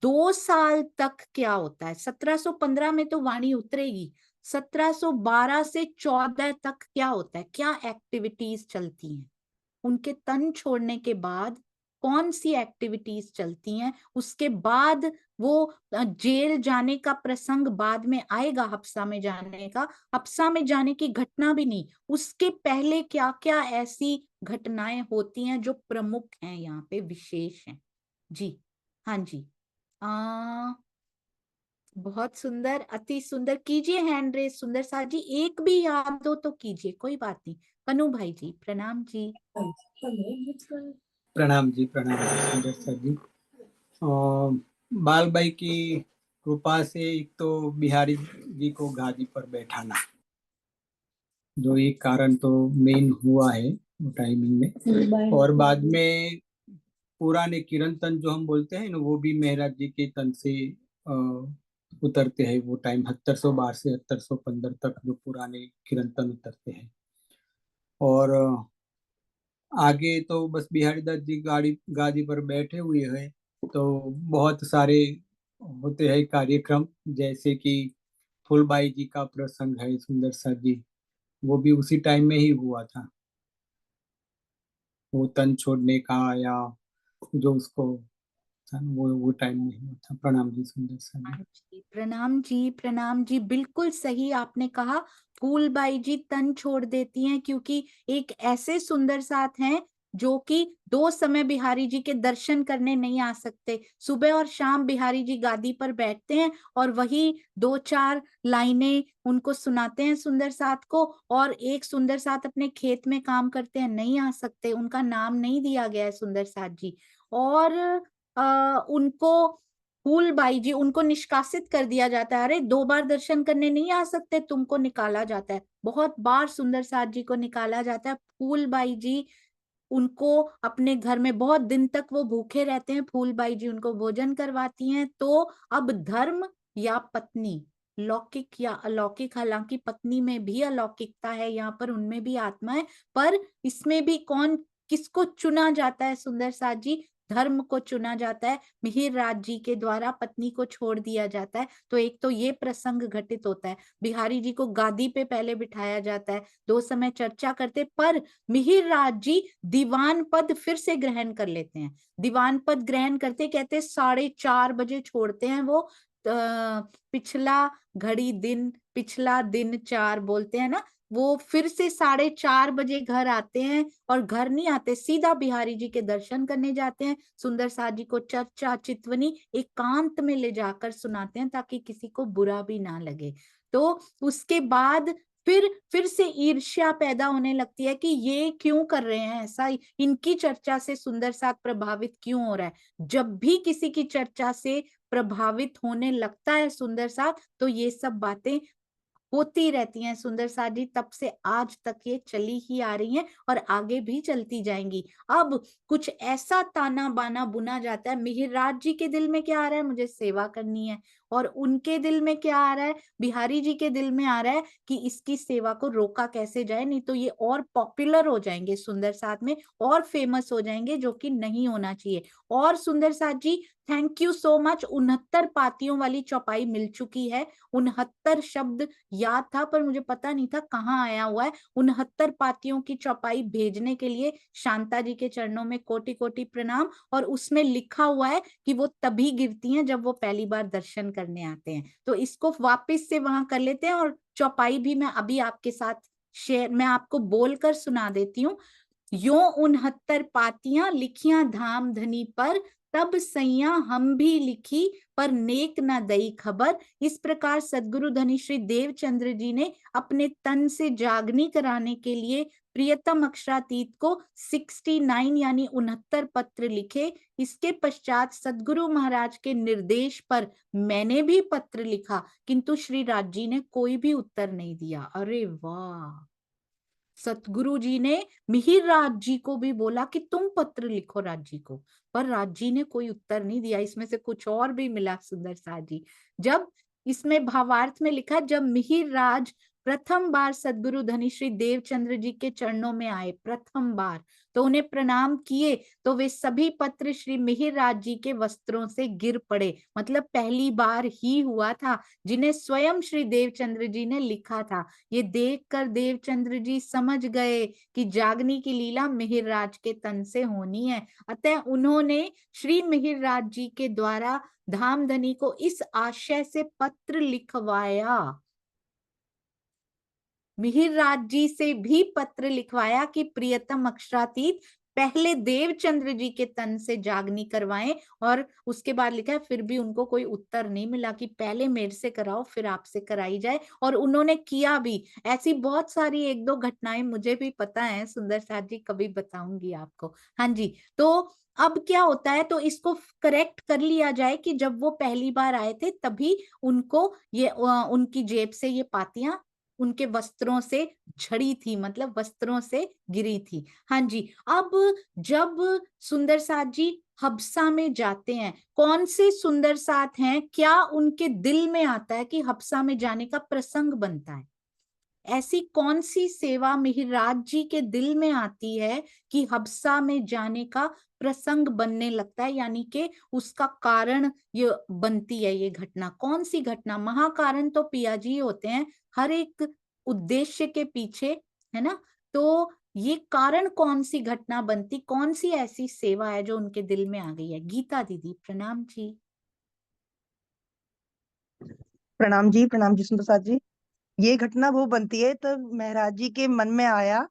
2 साल तक क्या होता है? 1715 में तो वाणी उतरेगी, 1712 से 14 तक क्या होता है, क्या एक्टिविटीज चलती हैं? उनके तन छोड़ने के बाद कौन सी एक्टिविटीज चलती हैं? उसके बाद वो जेल जाने का प्रसंग बाद में आएगा, हफ्सा में जाने का, हफ्सा में जाने की घटना भी नहीं, उसके पहले क्या क्या ऐसी घटनाएं होती हैं जो प्रमुख हैं, यहाँ पे विशेष हैं? जी हाँ जी, बहुत सुंदर, अति सुंदर। कीजिए हैंड रेस सुंदर साथ जी, एक भी याद हो तो कीजिए, कोई बात नहीं। कनु भाई जी, प्रणाम जी। प्रणाम जी, प्रणाम जी सुंदर सर जी। बाल भाई की कृपा से एक तो बिहारी जी को गादी पर बैठाना, जो एक कारण तो मेन हुआ है वो टाइमिंग में, और बाद में पुराने किरण तन जो हम बोलते हैं ना, वो भी मेहराज जी के तन से उतरते हैं। वो टाइम 7712 से 7715 तक जो पुराने किरण तन उतरते हैं। और आगे तो बस बिहारी दास जी गादी पर बैठे हुए हैं, तो बहुत सारे होते हैं कार्यक्रम, जैसे कि फूलबाई जी का प्रसंग है सुंदर सा जी, वो भी उसी टाइम में ही हुआ था, वो तन छोड़ने का या जो उसको था वो टाइम में हुआ था। प्रणाम जी सुंदर सा जी। प्रणाम जी, प्रणाम जी, बिल्कुल सही आपने कहा। फूलबाई जी तन छोड़ देती हैं क्योंकि एक ऐसे सुंदर साथ हैं जो कि 2 समय बिहारी जी के दर्शन करने नहीं आ सकते। सुबह और शाम बिहारी जी गादी पर बैठते हैं और वही 2-4 लाइनें उनको सुनाते हैं सुंदर साथ को, और एक सुंदर साथ अपने खेत में काम करते हैं, नहीं आ सकते, उनका नाम नहीं दिया गया है सुंदर साथ जी। और उनको फूलबाई जी, उनको निष्कासित कर दिया जाता है, अरे 2 बार दर्शन करने नहीं आ सकते, तुमको निकाला जाता है। बहुत बार सुंदर साथ जी को निकाला जाता है। फूलबाई जी उनको अपने घर में बहुत दिन तक वो भूखे रहते हैं, फूलबाई जी उनको भोजन करवाती हैं। तो अब धर्म या पत्नी, लौकिक या अलौकिक, हालांकि पत्नी में भी अलौकिकता है, यहाँ पर उनमें भी आत्मा है, पर इसमें भी कौन किसको चुना जाता है सुंदर साथ जी? धर्म को चुना जाता है, मिहिर राज जी के द्वारा पत्नी को छोड़ दिया जाता है। तो एक तो ये प्रसंग घटित होता है, बिहारी जी को गादी पे पहले बिठाया जाता है, 2 समय चर्चा करते, पर मिहिर राज जी दीवान पद फिर से ग्रहण कर लेते हैं। दीवान पद ग्रहण करते कहते 4:30 बजे छोड़ते हैं वो, पिछला घड़ी दिन, पिछला दिन 4 बोलते हैं ना, वो फिर से 4:30 बजे घर आते हैं, और घर नहीं आते, सीधा बिहारी जी के दर्शन करने जाते हैं। सुंदर साज जी को चर्चा चितवनी एकांत में ले जाकर सुनाते हैं ताकि किसी को बुरा भी ना लगे। तो उसके बाद फिर से ईर्ष्या पैदा होने लगती है कि ये क्यों कर रहे हैं ऐसा, इनकी चर्चा से सुंदर साज प्रभावित क्यों हो रहा है। जब भी किसी की चर्चा से प्रभावित होने लगता है सुंदर साज, तो ये सब बातें होती रहती हैं सुंदर साज जी, तब से आज तक ये चली ही आ रही हैं और आगे भी चलती जाएंगी। अब कुछ ऐसा ताना बाना बुना जाता है, मिहिर राज जी के दिल में क्या आ रहा है, मुझे सेवा करनी है, और उनके दिल में क्या आ रहा है, बिहारी जी के दिल में आ रहा है कि इसकी सेवा को रोका कैसे जाए, नहीं तो ये और पॉपुलर हो जाएंगे सुंदर साज में, और फेमस हो जाएंगे, जो कि नहीं होना चाहिए। और सुंदर साज जी थैंक यू सो मच, 69 पातियों वाली चौपाई मिल चुकी है। 69 शब्द याद था पर मुझे पता नहीं था कहाँ आया हुआ है। 69 पातियों की चौपाई भेजने के लिए शांता जी के चरणों में कोटि कोटि प्रणाम। और उसमें लिखा हुआ है कि वो तभी गिरती हैं जब वो पहली बार दर्शन करने आते हैं। तो इसको वापस से वहां कर लेते हैं, और चौपाई भी मैं अभी आपके साथ शेयर, मैं आपको बोलकर सुना देती हूँ। यो 69 पातियां लिखियां धाम धनी पर, तब सैया हम भी लिखी पर नेक न दई खबर। इस प्रकार सदगुरु धनी श्री देवचंद्र जी ने अपने तन से जागनी कराने के लिए प्रियतम अक्षरातीत को 69 यानी 69 पत्र लिखे। इसके पश्चात सदगुरु महाराज के निर्देश पर मैंने भी पत्र लिखा, किंतु श्री राज जी ने कोई भी उत्तर नहीं दिया। अरे वाह, सतगुरु जी ने मिहिर राज जी को भी बोला कि तुम पत्र लिखो राज जी को, पर राज जी ने कोई उत्तर नहीं दिया। इसमें से कुछ और भी मिला सुंदर साज जी। जब इसमें भावार्थ में लिखा, जब मिहिर राज प्रथम बार सदगुरु धनी श्री देवचंद्र जी के चरणों में आए, प्रथम बार, तो उन्हें प्रणाम किए, तो वे सभी पत्र श्री मिहिर राज जी के वस्त्रों से गिर पड़े। मतलब पहली बार ही हुआ था, जिन्हें स्वयं श्री देवचंद्र जी ने लिखा था। ये देखकर देवचंद्र जी समझ गए कि जागनी की लीला मिहिर राज के तन से होनी है। अतः उन्होंने श्री मिहिर राज जी के द्वारा धामधनी को इस आशय से पत्र लिखवाया, मिहिर राज जी से भी पत्र लिखवाया कि प्रियतम अक्षरातीत पहले देवचंद्र जी के तन से जागनी करवाएं। और उसके बाद लिखा है फिर भी उनको कोई उत्तर नहीं मिला कि पहले मेरे से कराओ फिर आपसे कराई जाए, और उन्होंने किया भी। ऐसी बहुत सारी 1-2 घटनाएं मुझे भी पता है सुंदर साज जी, कभी बताऊंगी आपको। हाँ जी, तो अब क्या होता है, तो इसको करेक्ट कर लिया जाए कि जब वो पहली बार आए थे तभी उनको ये उनकी जेब से ये पातियां उनके वस्त्रों से झड़ी थी, मतलब वस्त्रों से गिरी थी। हाँ जी, अब जब सुंदर साथ जी हबसा में जाते हैं, कौन से सुंदर साथ हैं, क्या उनके दिल में आता है कि हबसा में जाने का प्रसंग बनता है? ऐसी कौन सी सेवा मिहिराज जी के दिल में आती है कि हबसा में जाने का प्रसंग बनने लगता है, यानी कि उसका कारण ये बनती है ये घटना? कौन सी घटना? महाकारण तो पिया जी होते हैं हर एक उद्देश्य के पीछे, है ना? तो ये कारण कौन सी घटना बनती, कौन सी ऐसी सेवा है जो उनके दिल में आ गई है? गीता दीदी प्रणाम जी। प्रणाम जी सुंदर साथ जी। ये घटना वो बनती है तब महाराज जी के मन में आया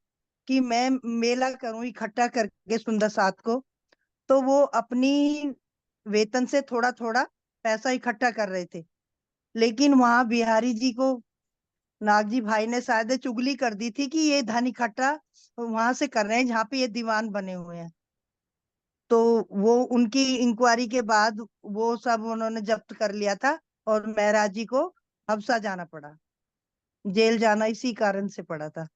कि मैं मेला करूं इकट्ठा करके सुंदर साथ को। तो वो अपनी वेतन से थोड़ा थोड़ा पैसा इकट्ठा कर रहे थे, लेकिन वहां बिहारी जी को नागजी भाई ने शायद चुगली कर दी थी कि ये धन इकट्ठा वहां से कर रहे हैं जहाँ पे ये दीवान बने हुए हैं। तो वो उनकी इंक्वायरी के बाद वो सब उन्होंने जब्त कर लिया था और महाराज जी को हबसा जाना पड़ा, जेल जाना इसी कारण से पड़ा था।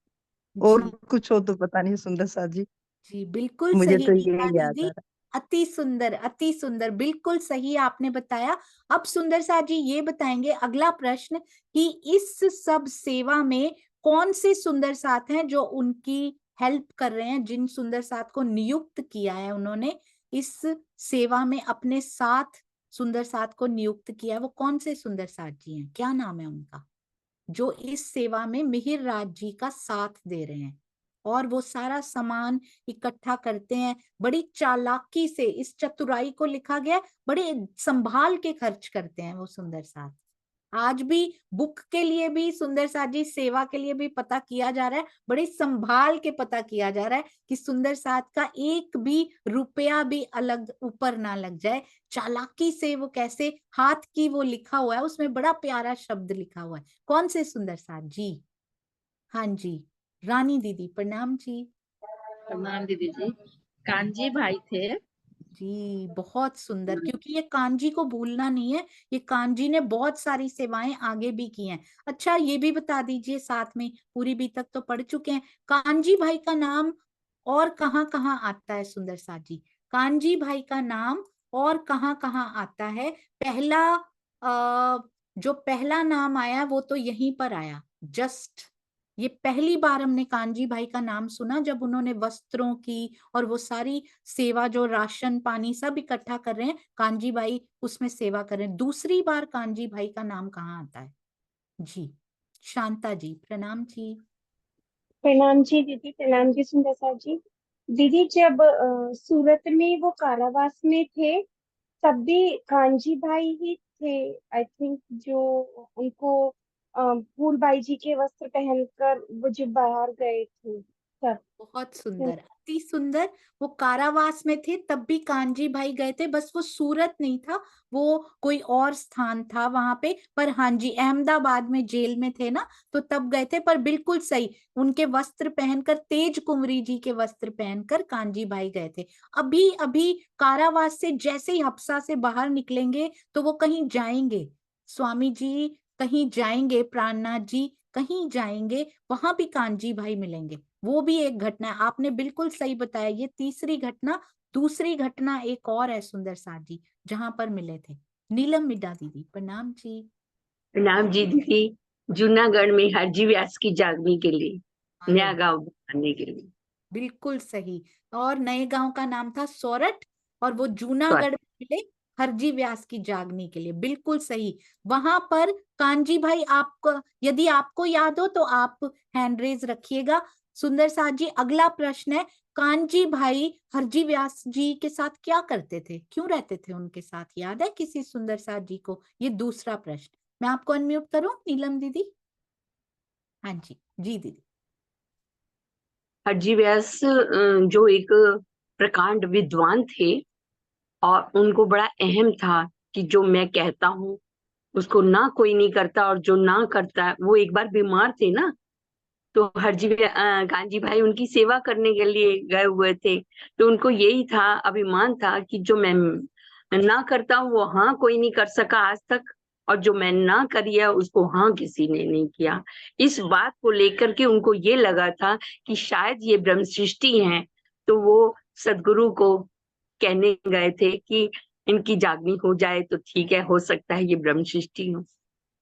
और कुछ हो तो पता नहीं सुंदर साथ जी। जी बिल्कुल मुझे सही तो गीता ये याद दीदी, आ रहा। अति सुंदर, अति सुंदर, बिल्कुल सही आपने बताया। अब सुंदर साथ जी ये बताएंगे अगला प्रश्न कि इस सब सेवा में कौन से सुंदर साथ हैं जो उनकी हेल्प कर रहे हैं, जिन सुंदर साथ को नियुक्त किया है उन्होंने, इस सेवा में अपने साथ सुंदर साथ को नियुक्त किया है, वो कौन से सुंदर साथ जी हैं, क्या नाम है उनका, जो इस सेवा में मिहिर राज जी का साथ दे रहे हैं और वो सारा सामान इकट्ठा करते हैं। बड़ी चालाकी से, इस चतुराई को लिखा गया, बड़े संभाल के खर्च करते हैं वो सुंदर साथ। आज भी बुक के लिए भी सुंदर साथ जी सेवा के लिए भी पता किया जा रहा है, बड़े संभाल के पता किया जा रहा है कि सुंदर साथ का एक भी रुपया भी अलग ऊपर ना लग जाए। चालाकी से वो कैसे, हाथ की वो लिखा हुआ है, उसमें बड़ा प्यारा शब्द लिखा हुआ है। कौन से सुंदर साथ जी? हाँ जी, रानी दीदी प्रणाम जी। प्रणाम दीदी जी। कांजी भाई थे जी, बहुत सुंदर, क्योंकि ये कांजी को भूलना नहीं है, ये कांजी ने बहुत सारी सेवाएं आगे भी की हैं। अच्छा, ये भी बता दीजिए साथ में, पूरी बी तक तो पढ़ चुके हैं, कांजी भाई का नाम और कहाँ कहाँ आता है सुंदर साथ जी? कांजी भाई का नाम और कहाँ कहाँ आता है? पहला जो पहला नाम आया वो तो यहीं पर आया, जस्ट ये पहली बार हमने कांजी भाई का नाम सुना जब उन्होंने वस्त्रों की और वो सारी सेवा, जो राशन पानी सब इकट्ठा कर रहे हैं, कांजी भाई उसमें सेवा कर रहे हैं। दूसरी बार कांजी भाई का नाम कहाँ आता है जी? शांता जी प्रणाम जी। प्रणाम जी दीदी, प्रणाम जी सुंदर साथ जी। दीदी जब सूरत में वो कारावास में थे तब भी कांजी भाई ही थे आई थिंक, जो उनको फूलबाई जी के वस्त्र पहनकर वो जो बाहर गए थे तब। बहुत सुंदर, अति सुंदर। वो कारावास में थे तब भी कांजी भाई गए थे, बस वो सूरत नहीं था, वो कोई और स्थान था वहां पे। पर हाँ जी, अहमदाबाद में जेल में थे ना, तो तब गए थे। पर बिल्कुल सही, उनके वस्त्र पहनकर, तेज कुंवरी जी के वस्त्र पहनकर कांजी भाई गए थे। अभी अभी कारावास से जैसे ही हफ्सा से बाहर निकलेंगे तो वो कहीं जाएंगे, स्वामी जी कहीं जाएंगे, प्राणनाथ जी कहीं जाएंगे, वहां भी कांजी भाई मिलेंगे। वो भी एक घटना है, आपने बिल्कुल सही बताया, ये तीसरी घटना। दूसरी घटना एक और है सुंदर साथ जी, जहां पर मिले थे। नीलम मिड्डा दीदी प्रणाम जी। प्रणाम जी दीदी। जूनागढ़ में हरजी व्यास की जागनी के लिए अरे नया गांव बनाने के लिए। बिल्कुल सही। और नए गांव का नाम था सोरठ, और वो जूनागढ़ में मिले हरजी व्यास की जागनी के लिए, बिल्कुल सही। वहां पर कांजी भाई, आपको यदि आपको याद हो तो आप हैंड रेज रखिएगा। सुंदर साथ जी, अगला प्रश्न है, कांजी भाई हरजी व्यास जी के साथ क्या करते थे, क्यों रहते थे उनके साथ, याद है किसी सुंदर साथ जी को? ये दूसरा प्रश्न। मैं आपको अनम्यूट करूं नीलम दीदी? हाँ जी, जी दीदी। हरजी व्यास जो एक प्रकांड विद्वान थे और उनको बड़ा अहम था कि जो मैं कहता हूँ उसको ना कोई नहीं करता, और जो ना करता है वो एक बार बीमार थे ना, तो कांजी भाई उनकी सेवा करने के लिए गए हुए थे। तो उनको यही था, अभिमान था कि जो मैं ना करता हूँ वो हाँ कोई नहीं कर सका आज तक, और जो मैं ना करिया उसको हाँ किसी ने नहीं किया। इस बात को लेकर के उनको ये लगा था कि शायद ये ब्रह्म सृष्टि है, तो वो सदगुरु को कहने गए थे कि इनकी जागनी हो जाए तो ठीक है, हो सकता है ये ब्रह्म सृष्टि हो।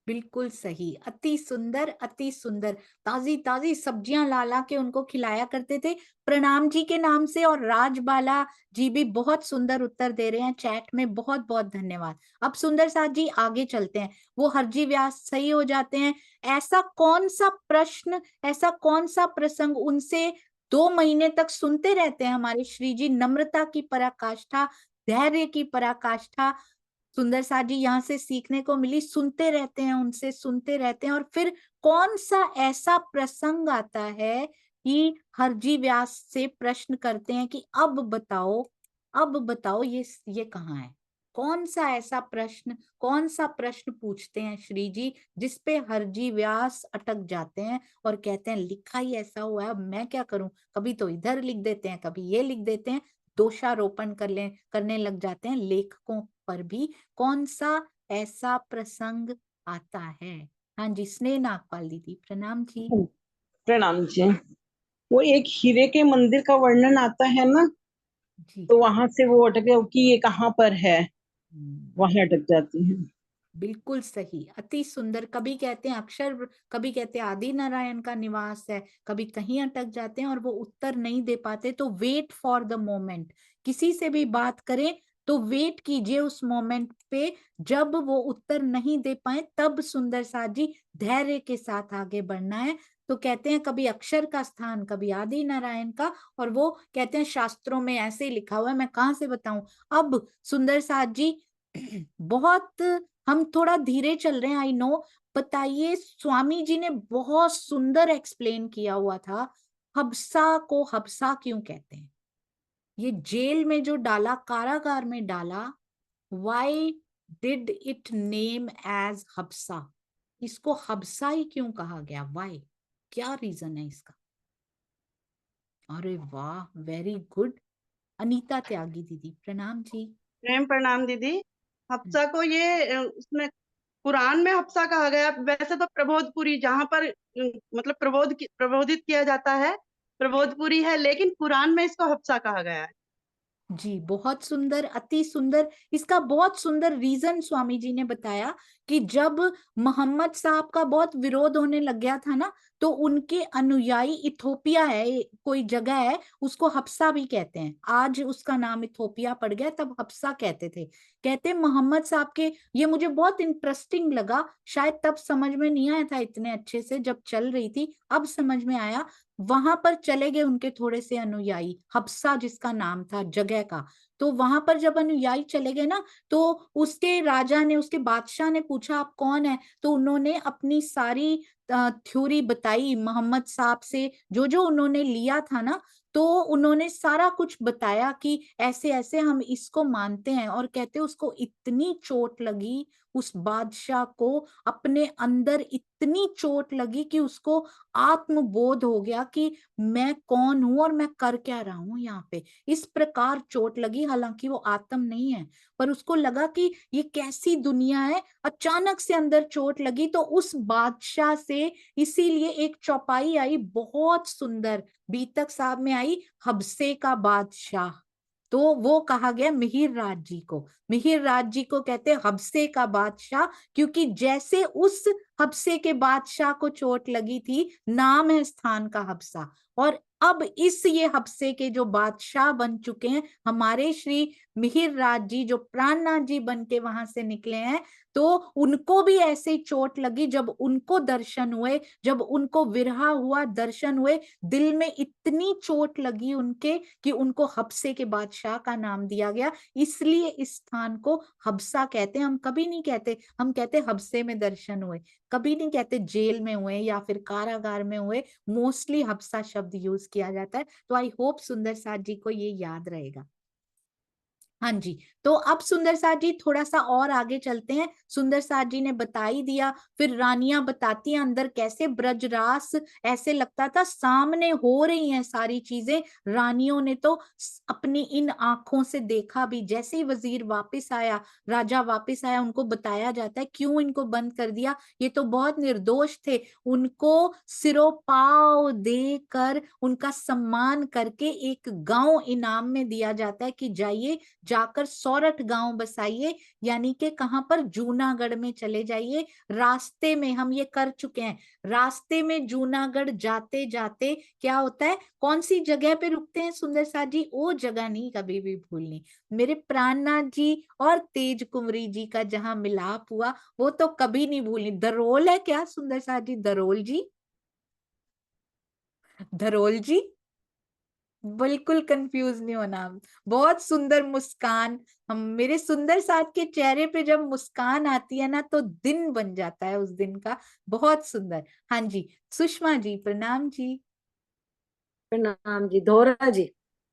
बिल्कुल सही, अति सुंदर, अति सुंदर। ताजी ताजी सब्जियां ला ला के उनको खिलाया करते थे, प्रणाम जी के नाम से। और राजबाला जी भी बहुत सुंदर उत्तर दे रहे हैं चैट में, बहुत बहुत धन्यवाद। अब सुंदर साथ जी आगे चलते हैं, वो हरजी व्यास सही हो जाते हैं। ऐसा कौन सा प्रश्न, ऐसा कौन सा प्रसंग उनसे 2 महीने तक सुनते रहते हैं हमारे श्री जी? नम्रता की पराकाष्ठा, धैर्य की पराकाष्ठा सुंदर साथ जी यहाँ से सीखने को मिली। सुनते रहते हैं उनसे, सुनते रहते हैं। और फिर कौन सा ऐसा प्रसंग आता है कि हरजी व्यास से प्रश्न करते हैं कि अब बताओ, अब बताओ ये कहाँ है? कौन सा ऐसा प्रश्न, कौन सा प्रश्न पूछते हैं श्री जी जिसपे हरजी व्यास अटक जाते हैं और कहते हैं लिखा ही ऐसा हुआ है, अब मैं क्या करूं? कभी तो इधर लिख देते हैं, कभी ये लिख देते हैं, दोषारोपण करने लग जाते हैं लेखकों पर भी। कौन सा ऐसा प्रसंग आता है? हाँ जी, स्नेह नागपाल दीदी प्रणाम जी। प्रणाम जी। वो एक हीरे के मंदिर का वर्णन आता है ना, जी। तो वहां से वो अटक गया कि ये कहाँ पर है, वहां अटक जाती है। बिल्कुल सही, अति सुंदर। कभी कहते हैं अक्षर, कभी कहते हैं आदि नारायण का निवास है, कभी कहीं अटक जाते हैं और वो उत्तर नहीं दे पाते, तो वेट फॉर द मोमेंट। किसी से भी बात करें तो वेट कीजिए उस मोमेंट पे, जब वो उत्तर नहीं दे पाए तब सुंदर साथ जी धैर्य के साथ आगे बढ़ना है। तो कहते हैं कभी अक्षर का स्थान, कभी आदि नारायण का, और वो कहते हैं शास्त्रों में ऐसे ही लिखा हुआ है, मैं कहाँ से बताऊं। अब सुंदर साथ जी बहुत, हम थोड़ा धीरे चल रहे हैं, आई नो। बताइए, स्वामी जी ने बहुत सुंदर एक्सप्लेन किया हुआ था, हबसा को हबसा क्यों कहते हैं। ये जेल में जो डाला, कारागार में डाला, why did it name as हबसा, इसको हबसा ही क्यों कहा गया, वाई, क्या रीजन है इसका। अरे वाह, वेरी गुड। अनीता त्यागी दीदी प्रणाम जी। प्रेम प्रणाम दीदी। हफ्सा को ये उसमें कुरान में हफ्सा कहा गया। वैसे तो प्रबोधपुरी, जहाँ पर मतलब प्रबोधित किया जाता है, प्रबोधपुरी है, लेकिन कुरान में इसको हफ्सा कहा गया है। जी बहुत सुंदर, अति सुंदर। इसका बहुत सुंदर रीजन स्वामी जी ने बताया कि जब मोहम्मद साहब का बहुत विरोध होने लग गया था ना, तो उनके अनुयायी, इथोपिया है कोई जगह है, उसको हफ्सा भी कहते हैं, आज उसका नाम इथोपिया पड़ गया, तब हफ्सा कहते थे। कहते मोहम्मद साहब के, ये मुझे बहुत इंटरेस्टिंग लगा, शायद तब समझ में नहीं आया था इतने अच्छे से जब चल रही थी, अब समझ में आया। वहां पर चले गए उनके थोड़े से अनुयायी, हफ्सा जिसका नाम था जगह का, तो वहां पर जब अनुयायी चले गए ना, तो उसके राजा ने, उसके बादशाह ने पूछा आप कौन है, तो उन्होंने अपनी सारी थ्योरी बताई मोहम्मद साहब से, जो जो उन्होंने लिया था ना, तो उन्होंने सारा कुछ बताया कि ऐसे ऐसे हम इसको मानते हैं। और कहते उसको इतनी चोट लगी, उस बादशाह को अपने अंदर इतनी चोट लगी कि उसको आत्मबोध हो गया कि मैं कौन हूं और मैं कर क्या रहा हूं यहाँ पे। इस प्रकार चोट लगी, हालांकि वो आत्म नहीं है, पर उसको लगा कि ये कैसी दुनिया है। अचानक से अंदर चोट लगी, तो उस बादशाह से इसीलिए एक चौपाई आई बहुत सुंदर, बीतक साहब में आई, हबसे का बादशाह। तो वो कहा गया मिहिर राज जी को, मिहिर राज जी को कहते हबसे का बादशाह, क्योंकि जैसे उस हबसे के बादशाह को चोट लगी थी, नाम है स्थान का हबसा। और अब इस ये हबसे के जो बादशाह बन चुके हैं हमारे श्री मिहिर राज जी, जो प्राणनाथ जी बन के वहां से निकले हैं, तो उनको भी ऐसे चोट लगी जब उनको दर्शन हुए, जब उनको विरहा हुआ, दर्शन हुए, दिल में इतनी चोट लगी उनके कि उनको हबसे के बादशाह का नाम दिया गया। इसलिए इस स्थान को हबसा कहते हैं। हम कभी नहीं कहते, हम कहते हबसे में दर्शन हुए, कभी नहीं कहते जेल में हुए या फिर कारागार में हुए, मोस्टली हबसा शब्द यूज किया जाता है। तो आई होप सुंदर साथ जी को ये याद रहेगा। हाँ जी, तो अब सुंदर साथ जी थोड़ा सा और आगे चलते हैं। सुंदर साथ जी ने बता ही दिया, फिर रानियां बताती हैं अंदर कैसे ब्रजरास, ऐसे लगता था सामने हो रही हैं सारी चीजें। रानियों ने तो अपनी इन आंखों से देखा भी, जैसे ही वजीर वापस आया, राजा वापस आया, उनको बताया जाता है क्यों इनको बंद कर दिया, ये तो बहुत निर्दोष थे। उनको सिरोपाव देकर, उनका सम्मान करके एक गांव इनाम में दिया जाता है कि जाइए, जाकर सौरठ गांव बसाइए, यानी कि कहां पर, जूनागढ़ में चले जाइए। रास्ते में हम ये कर चुके हैं, रास्ते में जूनागढ़ जाते जाते क्या होता है, कौन सी जगह पे रुकते हैं सुंदर साथ जी, वो जगह नहीं कभी भी भूलनी। मेरे प्राणनाथ जी और तेज कुंवरी जी का जहां मिलाप हुआ, वो तो कभी नहीं भूलनी। दरोल है क्या सुंदर साथ जी, दरोल जी, धरोल जी, बिल्कुल कंफ्यूज नहीं होना। बहुत सुंदर मुस्कान, हम, मेरे सुंदर साथ के चेहरे पे जब मुस्कान आती है ना, तो दिन बन जाता है उस दिन का। बहुत सुंदर। हाँ जी, सुषमा जी प्रणाम जी। प्रणाम जी, दोहरा जी।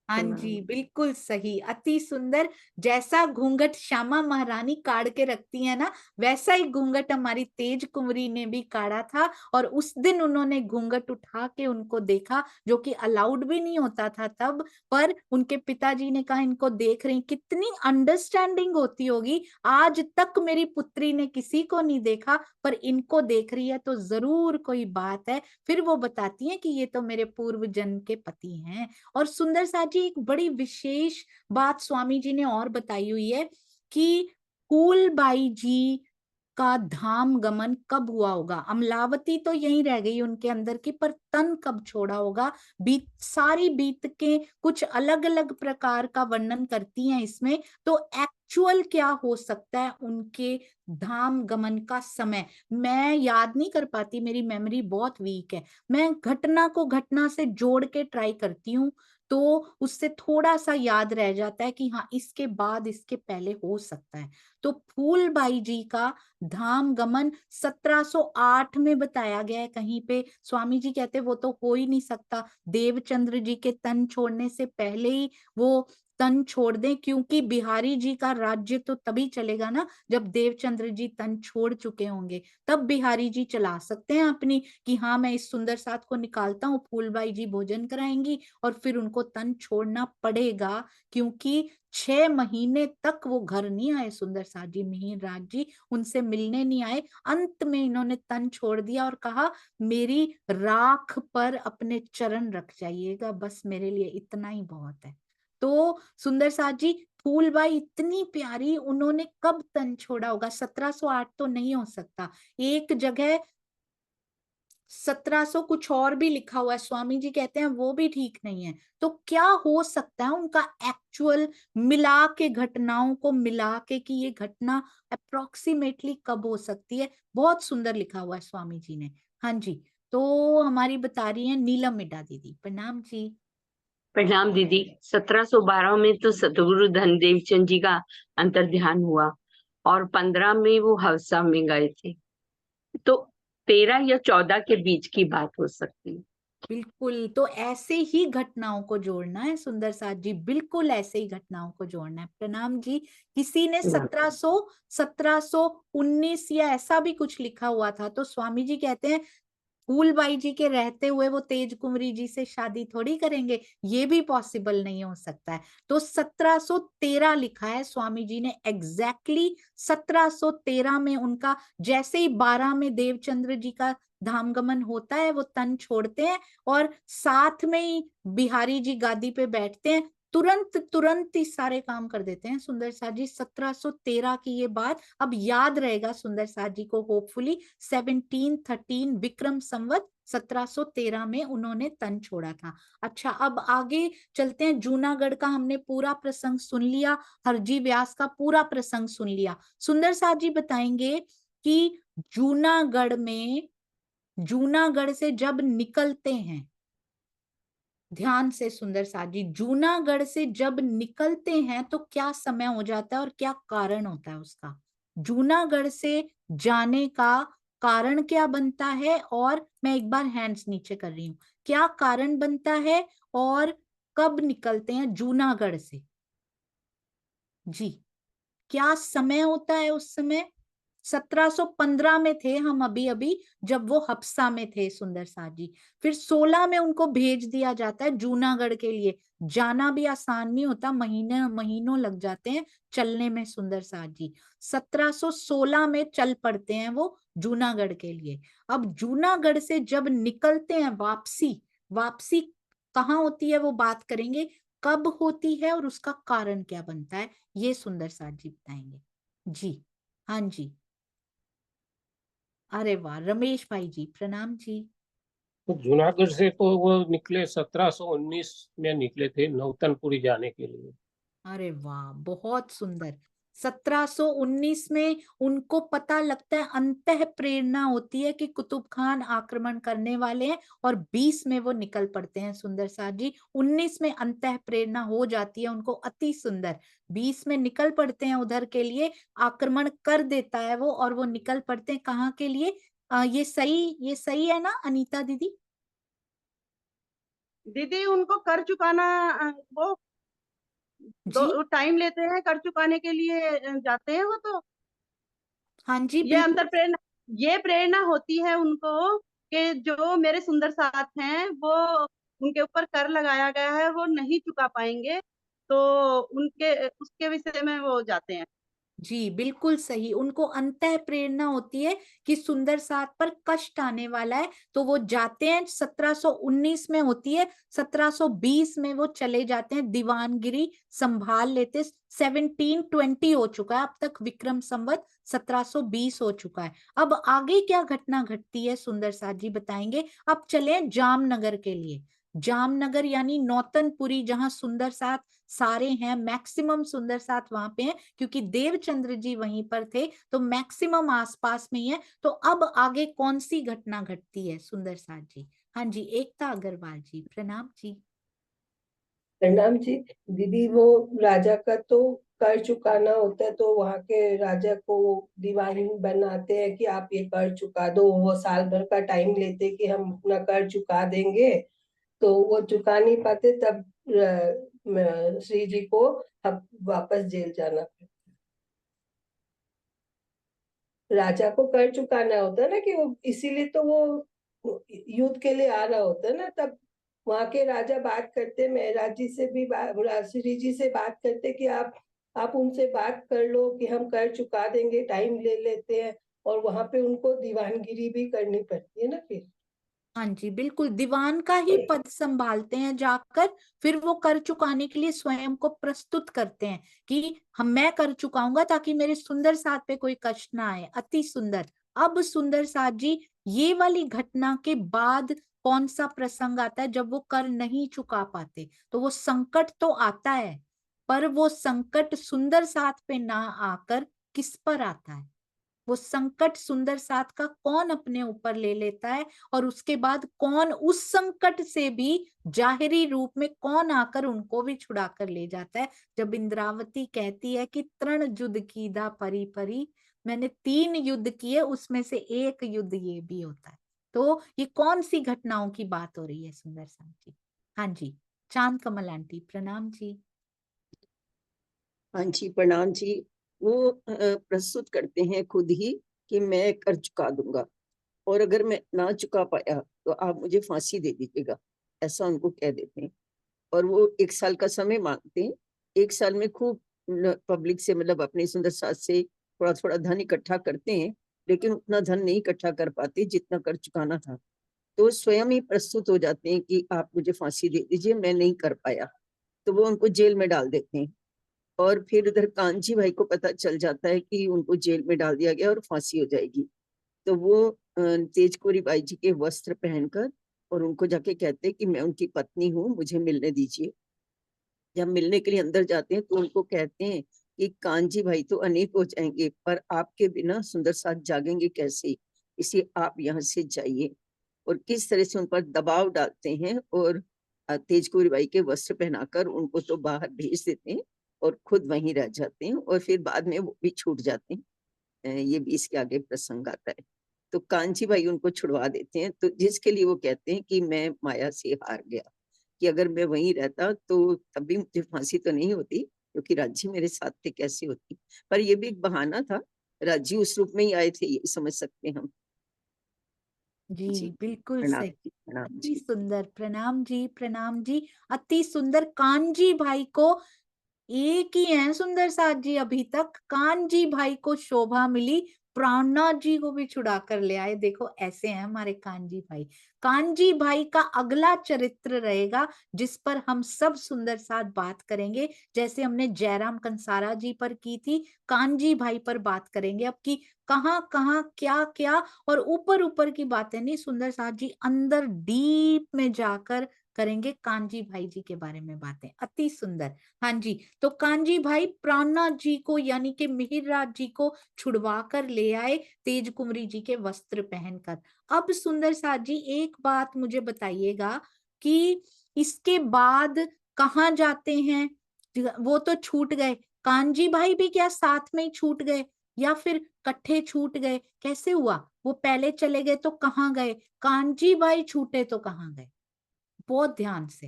हाँ जी, बिल्कुल सही, अति सुंदर। जैसा घूंघट श्यामा महारानी काढ़ के रखती है ना, वैसा ही घूंघट हमारी तेज कुंवरी ने भी काढ़ा था। और उस दिन उन्होंने घूंघट उठा के उनको देखा, जो कि अलाउड भी नहीं होता था तब, पर उनके पिताजी ने कहा इनको देख रही, कितनी अंडरस्टैंडिंग होती होगी, आज तक मेरी पुत्री ने किसी को नहीं देखा, पर इनको देख रही है तो जरूर कोई बात है। फिर वो बताती है कि ये तो मेरे पूर्व जन्म के पति हैं। और सुंदर साथ जी एक बड़ी विशेष बात स्वामी जी ने और बताई हुई है कि फूलबाई जी का धाम गमन कब हुआ होगा। अमलावती तो यहीं रह गई उनके अंदर की, पर तन कब छोड़ा होगा। सारी बीत के कुछ अलग अलग प्रकार का वर्णन करती हैं इसमें, तो एक्चुअल क्या हो सकता है उनके धाम गमन का समय मैं याद नहीं कर पाती, मेरी मेमोरी बहुत वीक है। मैं घटना को घटना से जोड़ के ट्राई करती हूँ, तो उससे थोड़ा सा याद रह जाता है कि हाँ इसके बाद इसके पहले हो सकता है। तो फूलबाई जी का धाम गमन 1708 में बताया गया है कहीं पे। स्वामी जी कहते वो तो हो ही नहीं सकता, देवचंद्र जी के तन छोड़ने से पहले ही वो तन छोड़ दें, क्योंकि बिहारी जी का राज्य तो तभी चलेगा ना जब देवचंद्र जी तन छोड़ चुके होंगे, तब बिहारी जी चला सकते हैं अपनी कि हाँ मैं इस सुंदर साथ को निकालता हूँ, फूलबाई जी भोजन कराएंगी और फिर उनको तन छोड़ना पड़ेगा, क्योंकि 6 महीने तक वो घर नहीं आए सुंदर साथ जी, मिहिर राज जी उनसे मिलने नहीं आए। अंत में इन्होंने तन छोड़ दिया और कहा मेरी राख पर अपने चरण रख जाइएगा, बस मेरे लिए इतना ही बहुत है। तो सुंदर साथ जी फूलबाई इतनी प्यारी, उन्होंने कब तन छोड़ा होगा। 1708 तो नहीं हो सकता, एक जगह 1700 कुछ और भी लिखा हुआ है, स्वामी जी कहते हैं वो भी ठीक नहीं है। तो क्या हो सकता है उनका एक्चुअल मिला के, घटनाओं को मिला के कि ये घटना अप्रोक्सीमेटली कब हो सकती है। बहुत सुंदर लिखा हुआ है स्वामी जी ने। हाँ जी, तो हमारी बता रही है नीलम मिड्डा दीदी। प्रणाम जी। प्रणाम दीदी। 1712 में तो सतगुरु धनदेव चंद जी का अंतर्ध्यान हुआ और 15 में वो हवसा में गए थे, तो 13 या 14 के बीच की बात हो सकती है। बिल्कुल, तो ऐसे ही घटनाओं को जोड़ना है सुंदर साथ जी, बिल्कुल ऐसे ही घटनाओं को जोड़ना है। प्रणाम जी। किसी ने 1719 या ऐसा भी कुछ लिखा हुआ था, तो स्वामी जी कहते हैं फूलबाई जी के रहते हुए वो तेज कुंवरी जी से शादी थोड़ी करेंगे, ये भी पॉसिबल नहीं हो सकता है। तो 1713 लिखा है स्वामी जी ने, एग्जैक्टली 1713 में उनका, जैसे ही 12 में देवचंद्र जी का धामगमन होता है वो तन छोड़ते हैं और साथ में ही बिहारी जी गादी पे बैठते हैं, तुरंत तुरंत ही सारे काम कर देते हैं सुंदर साथ जी। 1713 की ये बात अब याद रहेगा सुंदर साथ जी को, होपफुली 1713 विक्रम संवत 1713 में उन्होंने तन छोड़ा था। अच्छा, अब आगे चलते हैं। जूनागढ़ का हमने पूरा प्रसंग सुन लिया, हरजी व्यास का पूरा प्रसंग सुन लिया। सुंदर साथ जी बताएंगे कि जूनागढ़ से जब निकलते हैं, ध्यान से सुंदर साथ जी, जूनागढ़ से जब निकलते हैं तो क्या समय हो जाता है और क्या कारण होता है उसका। जूनागढ़ से जाने का कारण क्या बनता है, और मैं एक बार हैंड्स नीचे कर रही हूँ, क्या कारण बनता है और कब निकलते हैं जूनागढ़ से जी, क्या समय होता है उस समय। 1715 में थे हम अभी अभी, जब वो हफ्सा में थे सुंदर साथ जी। फिर 16 में उनको भेज दिया जाता है जूनागढ़ के लिए। जाना भी आसान नहीं होता, महीनों लग जाते हैं चलने में सुंदर साथ जी। 1716 में चल पड़ते हैं वो जूनागढ़ के लिए। अब जूनागढ़ से जब निकलते हैं, वापसी कहाँ होती है वो बात करेंगे, कब होती है और उसका कारण क्या बनता है, ये सुंदर साथ जी बताएंगे जी। हाँ जी, अरे वाह, रमेश भाई जी प्रणाम जी। तो जूनागढ़ से तो वो निकले 1719 में निकले थे नौतनपुरी जाने के लिए। अरे वाह, बहुत सुंदर। 1719 में उनको पता लगता है, अंतः प्रेरणा होती है कि कुतुब खान आक्रमण करने वाले हैं, और 20 में वो निकल पड़ते हैं सुंदर साथ जी। 19 में अंतः प्रेरणा हो जाती है उनको, अति सुंदर। 20 में निकल पड़ते हैं उधर के लिए, आक्रमण कर देता है वो, और वो निकल पड़ते हैं कहाँ के लिए। ये सही है ना अनीता दीदी। दीदी उनको कर चुकाना, वो दो टाइम लेते हैं कर चुकाने के लिए, जाते हैं वो तो। हाँ जी, ये अंतर प्रेरणा, ये प्रेरणा होती है उनको कि जो मेरे सुंदर साथ हैं वो, उनके ऊपर कर लगाया गया है, वो नहीं चुका पाएंगे, तो उनके उसके विषय में वो जाते हैं। जी बिल्कुल सही। उनको अंतः प्रेरणा होती है कि सुंदर साथ पर कष्ट आने वाला है, तो वो जाते हैं। 1719 में होती है, 1720 में वो चले जाते हैं, दीवानगिरी संभाल लेते। 1720 हो चुका है अब तक, विक्रम संवत 1720 हो चुका है। अब आगे क्या घटना घटती है सुंदर साथ जी बताएंगे। अब चले जामनगर के लिए। जामनगर यानी नौतनपुरी, जहां सुंदर साथ सारे हैं, मैक्सिमम सुंदर साथ वहां पे हैं, क्योंकि देवचंद्र जी वहीं पर थे, तो मैक्सिमम आसपास में ही है। तो अब आगे कौन सी घटना घटती है सुंदर साथ जी। हाँ जी, एकता अग्रवाल जी, प्रणाम जी। प्रणाम जी। दीदी, वो राजा का तो कर चुकाना होता है, तो वहाँ के राजा को दीवानी बनाते हैं कि आप ये कर चुका दो। वो साल भर का टाइम लेते कि हम अपना कर चुका देंगे, तो वो चुका नहीं पाते, तब श्री जी को अब वापस जेल जाना पड़ता। राजा को कर चुकाना होता है ना, कि वो इसीलिए तो वो युद्ध के लिए आ रहा होता है ना। तब वहां के राजा बात करते, महराज जी से भी श्री जी से बात करते कि आप उनसे बात कर लो कि हम कर चुका देंगे, टाइम ले लेते हैं। और वहां पे उनको दीवानगिरी भी करनी पड़ती है ना फिर। हाँ जी बिल्कुल, दीवान का ही पद संभालते हैं जाकर। फिर वो कर चुकाने के लिए स्वयं को प्रस्तुत करते हैं कि मैं कर चुकाऊंगा, ताकि मेरे सुंदर साथ पे कोई कष्ट ना आए। अति सुंदर। अब सुंदर साथ जी, ये वाली घटना के बाद कौन सा प्रसंग आता है जब वो कर नहीं चुका पाते। तो वो संकट तो आता है, पर वो संकट सुंदर साथ पे ना आकर किस पर आता है। वो संकट सुंदर साथ का कौन अपने ऊपर ले लेता है, और उसके बाद कौन उस संकट से भी जाहिरी रूप में कौन आकर उनको भी छुड़ा कर ले जाता है। जब इंद्रावती कहती है कि तृण युद्ध कीदा परी परी, मैंने 3 युद्ध किए, उसमें से एक युद्ध ये भी होता है। तो ये कौन सी घटनाओं की बात हो रही है सुंदर साथ जी। हाँ जी, चांद कमल आंटी, प्रणाम जी। हाँ जी, प्रणाम जी। वो प्रस्तुत करते हैं खुद ही कि मैं कर चुका दूंगा, और अगर मैं ना चुका पाया तो आप मुझे फांसी दे दीजिएगा, ऐसा उनको कह देते हैं। और वो 1 साल का समय मांगते हैं। 1 साल में खूब पब्लिक से, मतलब अपने सुंदर साथ से थोड़ा थोड़ा धन इकट्ठा करते हैं, लेकिन उतना धन नहीं इकट्ठा कर पाते जितना कर चुकाना था। तो स्वयं ही प्रस्तुत हो जाते हैं कि आप मुझे फांसी दे दीजिए, मैं नहीं कर पाया। तो वो उनको जेल में डाल देते हैं। और फिर उधर कांजी भाई को पता चल जाता है कि उनको जेल में डाल दिया गया और फांसी हो जाएगी। तो वो तेज कौरी बाई जी के वस्त्र पहनकर और उनको जाके कहते हैं कि मैं उनकी पत्नी हूँ, मुझे मिलने दीजिए। जब मिलने के लिए अंदर जाते हैं तो उनको कहते हैं कि कांजी भाई तो अनेक हो जाएंगे, पर आपके बिना सुंदर साथ जागेंगे कैसे, इसलिए आप यहाँ से जाइए। और किस तरह से उन पर दबाव डालते हैं, और तेज कौरी बाई के वस्त्र पहनाकर उनको तो बाहर भेज देते हैं और खुद वहीं रह जाते हैं, और फिर बाद में वो भी छूट जाते हैं। ये भी इसके आगे प्रसंग आता है। तो कांची भाई उनको छुड़वा देते हैं, तो जिसके लिए वो कहते हैं कि मैं माया से हार गया, कि अगर मैं वहीं रहता तो तब भी मुझे फांसी तो नहीं होती, क्योंकि राजी मेरे साथ थे, कैसे होती। पर ये भी एक बहाना था, राजी उस रूप में ही आए थे, ये समझ सकते हैं हम। जी बिल्कुल प्रणाम सही। जी, प्रणाम अति जी। सुंदर, प्रणाम जी, प्रणाम जी। अति सुंदर। कांजी भाई को एक ही है सुंदर साथ जी अभी तक, कांजी भाई को शोभा मिली, प्राणनाथ जी को भी छुड़ा कर ले आए। देखो ऐसे हैं हमारे कांजी भाई। कांजी भाई का अगला चरित्र रहेगा जिस पर हम सब सुंदर साथ बात करेंगे, जैसे हमने जयराम कंसारा जी पर की थी, कांजी भाई पर बात करेंगे अब की कहाँ कहाँ क्या क्या। और ऊपर ऊपर की बातें नहीं, सुंदर साथ जी अंदर डीप में जाकर करेंगे कांजी भाई जी के बारे में बातें। अति सुंदर। हाँ जी, तो कांजी भाई प्राणनाथ जी को यानी कि मिहिरराज जी को छुड़वा कर ले आए, तेज कुंवरी जी के वस्त्र पहनकर। अब सुंदर साथ जी एक बात मुझे बताइएगा कि इसके बाद कहाँ जाते हैं। वो तो छूट गए, कांजी भाई भी क्या साथ में ही छूट गए, या फिर इकट्ठे छूट गए, कैसे हुआ। वो पहले चले गए तो कहाँ गए, कांजी भाई छूटे तो कहाँ गए। बहुत ध्यान से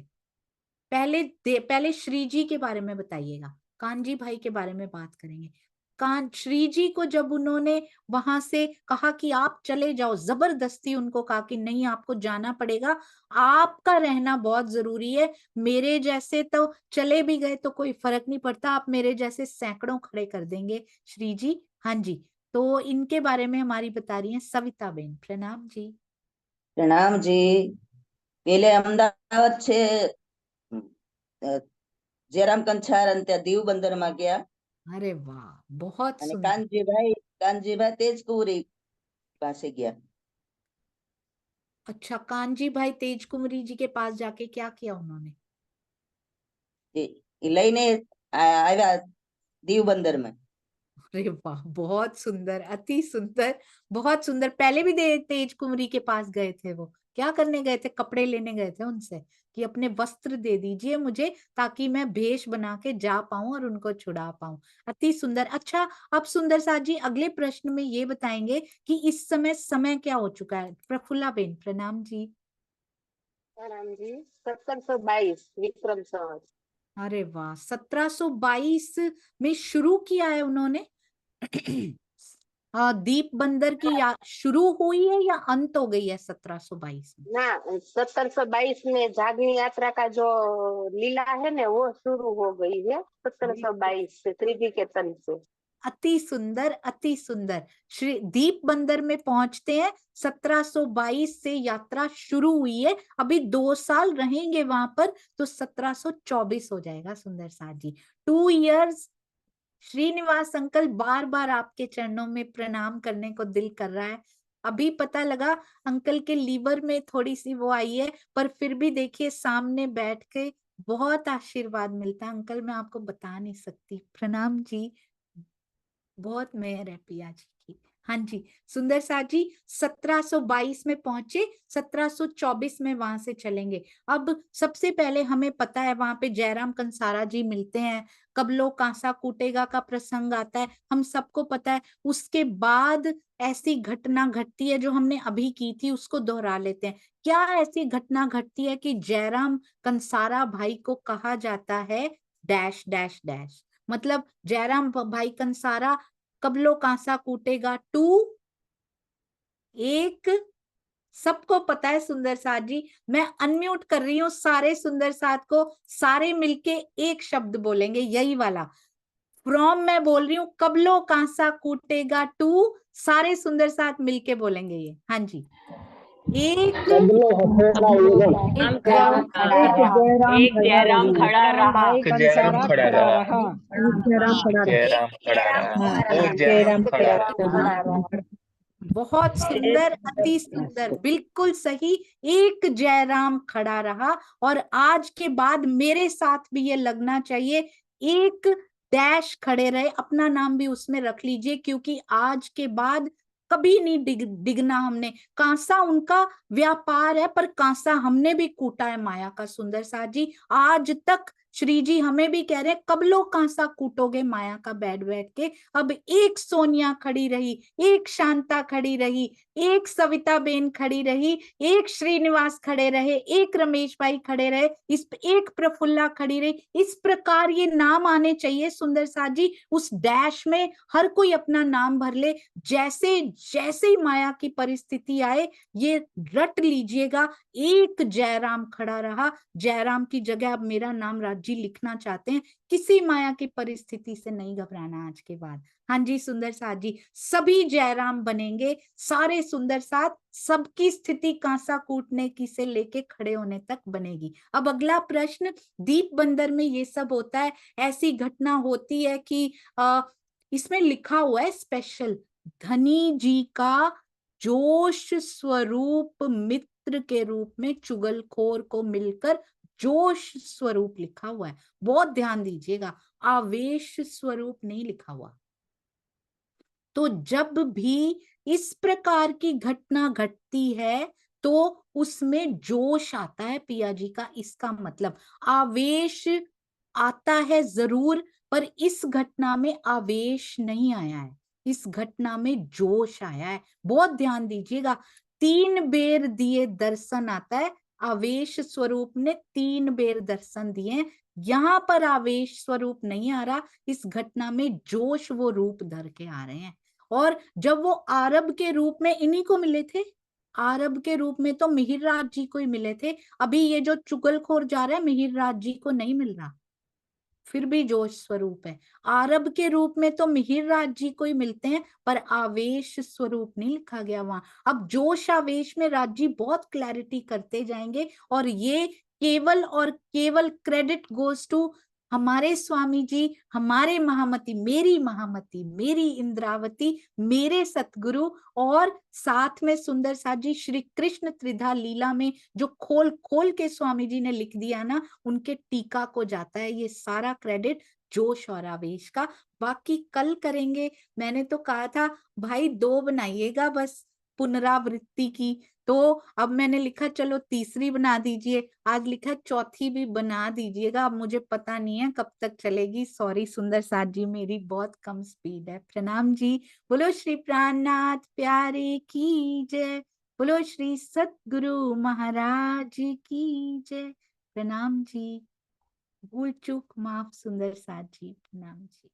पहले श्री जी के बारे में बताइएगा, कांजी भाई के बारे में बात करेंगे। श्री जी को जब उन्होंने वहां से कहा कि आप चले जाओ, जबरदस्ती उनको कहा कि नहीं आपको जाना पड़ेगा, आपका रहना बहुत जरूरी है, मेरे जैसे तो चले भी गए तो कोई फर्क नहीं पड़ता, आप मेरे जैसे सैकड़ों खड़े कर देंगे श्री जी। हाँ जी, तो इनके बारे में हमारी बता रही हैं सविता बेन। प्रणाम जी। प्रणाम जी। પેલે અમદાવાદ છે જયરામ કંછાર અને ત્યાં દીવ બંદરમાં ગયા अरे वाह, बहुत અને सुंदर। કાનજીભાઈ તેજકુરી પાસે ગયા। अच्छा, कांजी भाई तेज कुंवरी जी के पास जाके क्या किया उन्होंने? એ લઈને આવ્યા દીવ બંદરમાં। अरे वाह, बहुत सुंदर, अति सुंदर, बहुत सुंदर। पहले भी तेज कुंवरी के पास गए थे, वो क्या करने गए थे? कपड़े लेने गए थे उनसे कि अपने वस्त्र दे दीजिए मुझे ताकि मैं भेष बना के जा पाऊं और उनको छुड़ा पाऊं। अति सुंदर। अच्छा, अब सुंदर साथ जी अगले प्रश्न में ये बताएंगे कि इस समय क्या हो चुका है? प्रफुल्ला बेन, प्रणाम जी। प्रणाम जी। 1722 विक्रम संवत। अरे वाह, 1722 में शुरू किया है उन्होंने। दीप बंदर की या शुरू हुई है या अंत हो गई है 1722 में? ना, 1722 में जागनी यात्रा का जो लीला है ना वो शुरू हो गई है 1722 से, त्रिजी के तन से। अति सुंदर, अति सुंदर। श्री दीप बंदर में पहुंचते हैं, 1722 से यात्रा शुरू हुई है, अभी 2 साल रहेंगे वहां पर तो 1724 हो जाएगा। सुंदर साथ जी 2 years। श्रीनिवास अंकल, बार बार आपके चरणों में प्रणाम करने को दिल कर रहा है। अभी पता लगा अंकल के लीवर में थोड़ी सी वो आई है, पर फिर भी देखिए सामने बैठ के बहुत आशीर्वाद मिलता है अंकल, मैं आपको बता नहीं सकती। प्रणाम जी, बहुत मेहर है पिया जी की। हाँ जी, सुंदर साथ जी 1722 में पहुंचे, 1724 में वहां से चलेंगे। अब सबसे पहले हमें पता है वहां पे जयराम कंसारा जी मिलते हैं, कबलो कांसा कूटेगा का प्रसंग आता है, हम सबको पता है। उसके बाद ऐसी घटना घटती है जो हमने अभी की थी, उसको दोहरा लेते हैं। क्या ऐसी घटना घटती है कि जयराम कंसारा भाई को कहा जाता है डैश डैश डैश, मतलब जयराम भाई कंसारा कबलो कांसा कूटेगा 2 एक, सबको पता है सुंदर साथ जी। मैं अनम्यूट कर रही हूँ सारे सुंदर साथ को, सारे मिलके एक शब्द बोलेंगे, यही वाला फ्रॉम मैं बोल रही हूँ, कबलो कांसा कूटेगा 2, सारे सुंदर साथ मिलके बोलेंगे ये। हाँ जी, एक जयराम खड़ा रहा। एक जयराम खड़ा रहा। बहुत सुंदर, अति सुंदर, बिल्कुल सही। एक जयराम खड़ा रहा, और आज के बाद मेरे साथ भी ये लगना चाहिए, एक डैश खड़े रहे, अपना नाम भी उसमें रख लीजिए, क्योंकि आज के बाद कभी नहीं डिगना हमने। कांसा उनका व्यापार है, पर कांसा हमने भी कूटा है माया का। सुंदर साथ जी आज तक श्री जी हमें भी कह रहे हैं कबलो कांसा कूटोगे माया का बैठ बैठ के। अब एक सोनिया खड़ी रही, एक शांता खड़ी रही, एक सविता बेन खड़ी रही, एक श्रीनिवास खड़े रहे, एक रमेश भाई खड़े रहे, इस एक प्रफुल्ला खड़ी रही। इस प्रकार ये नाम आने चाहिए सुंदर साथ जी, उस डैश में हर कोई अपना नाम भर ले। जैसे जैसे ही माया की परिस्थिति आए ये रट लीजिएगा, एक जयराम खड़ा रहा, जयराम की जगह अब मेरा नाम राजी लिखना चाहते हैं। किसी माया की परिस्थिति से नहीं घबराना आज के बाद। हाँ जी सुंदर साथ जी, सभी जयराम बनेंगे, सारे सुंदर साथ, सबकी स्थिति कांसा कूटने की से लेके खड़े होने तक बनेगी। अब अगला प्रश्न, दीप बंदर में ये सब होता है, ऐसी घटना होती है कि इसमें लिखा हुआ है स्पेशल, धनी जी का जोश स्वरूप मित्र के रूप में चुगलखोर को मिलकर जोश स्वरूप लिखा हुआ है, बहुत ध्यान दीजिएगा, आवेश स्वरूप नहीं लिखा हुआ। तो जब भी इस प्रकार की घटना घटती है तो उसमें जोश आता है पिया जी का, इसका मतलब आवेश आता है जरूर, पर इस घटना में आवेश नहीं आया है, इस घटना में जोश आया है। बहुत ध्यान दीजिएगा, 3 बेर दिए दर्शन आता है, आवेश स्वरूप ने 3 बेर दर्शन दिए, यहाँ पर आवेश स्वरूप नहीं आ रहा, इस घटना में जोश वो रूप धर के आ रहे हैं। और जब वो आरब के रूप में इन्हीं को मिले थे, आरब के रूप में तो मिहिर राज जी को ही मिले थे। अभी ये जो चुगलखोर जा रहा है मिहिर राज जी को नहीं मिल रहा, फिर भी जोश स्वरूप है। आरब के रूप में तो मिहिर राज जी को ही मिलते हैं, पर आवेश स्वरूप नहीं लिखा गया वहां। अब जोश आवेश में राज जी बहुत क्लैरिटी करते जाएंगे, और ये केवल और केवल क्रेडिट गोज टू हमारे स्वामी जी, हमारे महामती, मेरी इंद्रावती, मेरे सतगुरु, और साथ में सुंदर साथ जी श्री कृष्ण त्रिधा लीला में जो खोल खोल के स्वामी जी ने लिख दिया ना, उनके टीका को जाता है ये सारा क्रेडिट जोश और आवेश का। बाकी कल करेंगे। मैंने तो कहा था भाई 2 बनाइएगा बस पुनरावृत्ति की, तो अब मैंने लिखा चलो तीसरी बना दीजिए, आज लिखा चौथी भी बना दीजिएगा। अब मुझे पता नहीं है कब तक चलेगी, सॉरी सुंदर साथ जी, मेरी बहुत कम स्पीड है। प्रणाम जी। बोलो श्री प्राणनाथ प्यारे की जय, बोलो श्री सतगुरु महाराज की जय। प्रणाम जी, भूल चूक माफ सुंदर साथ जी, प्रणाम जी।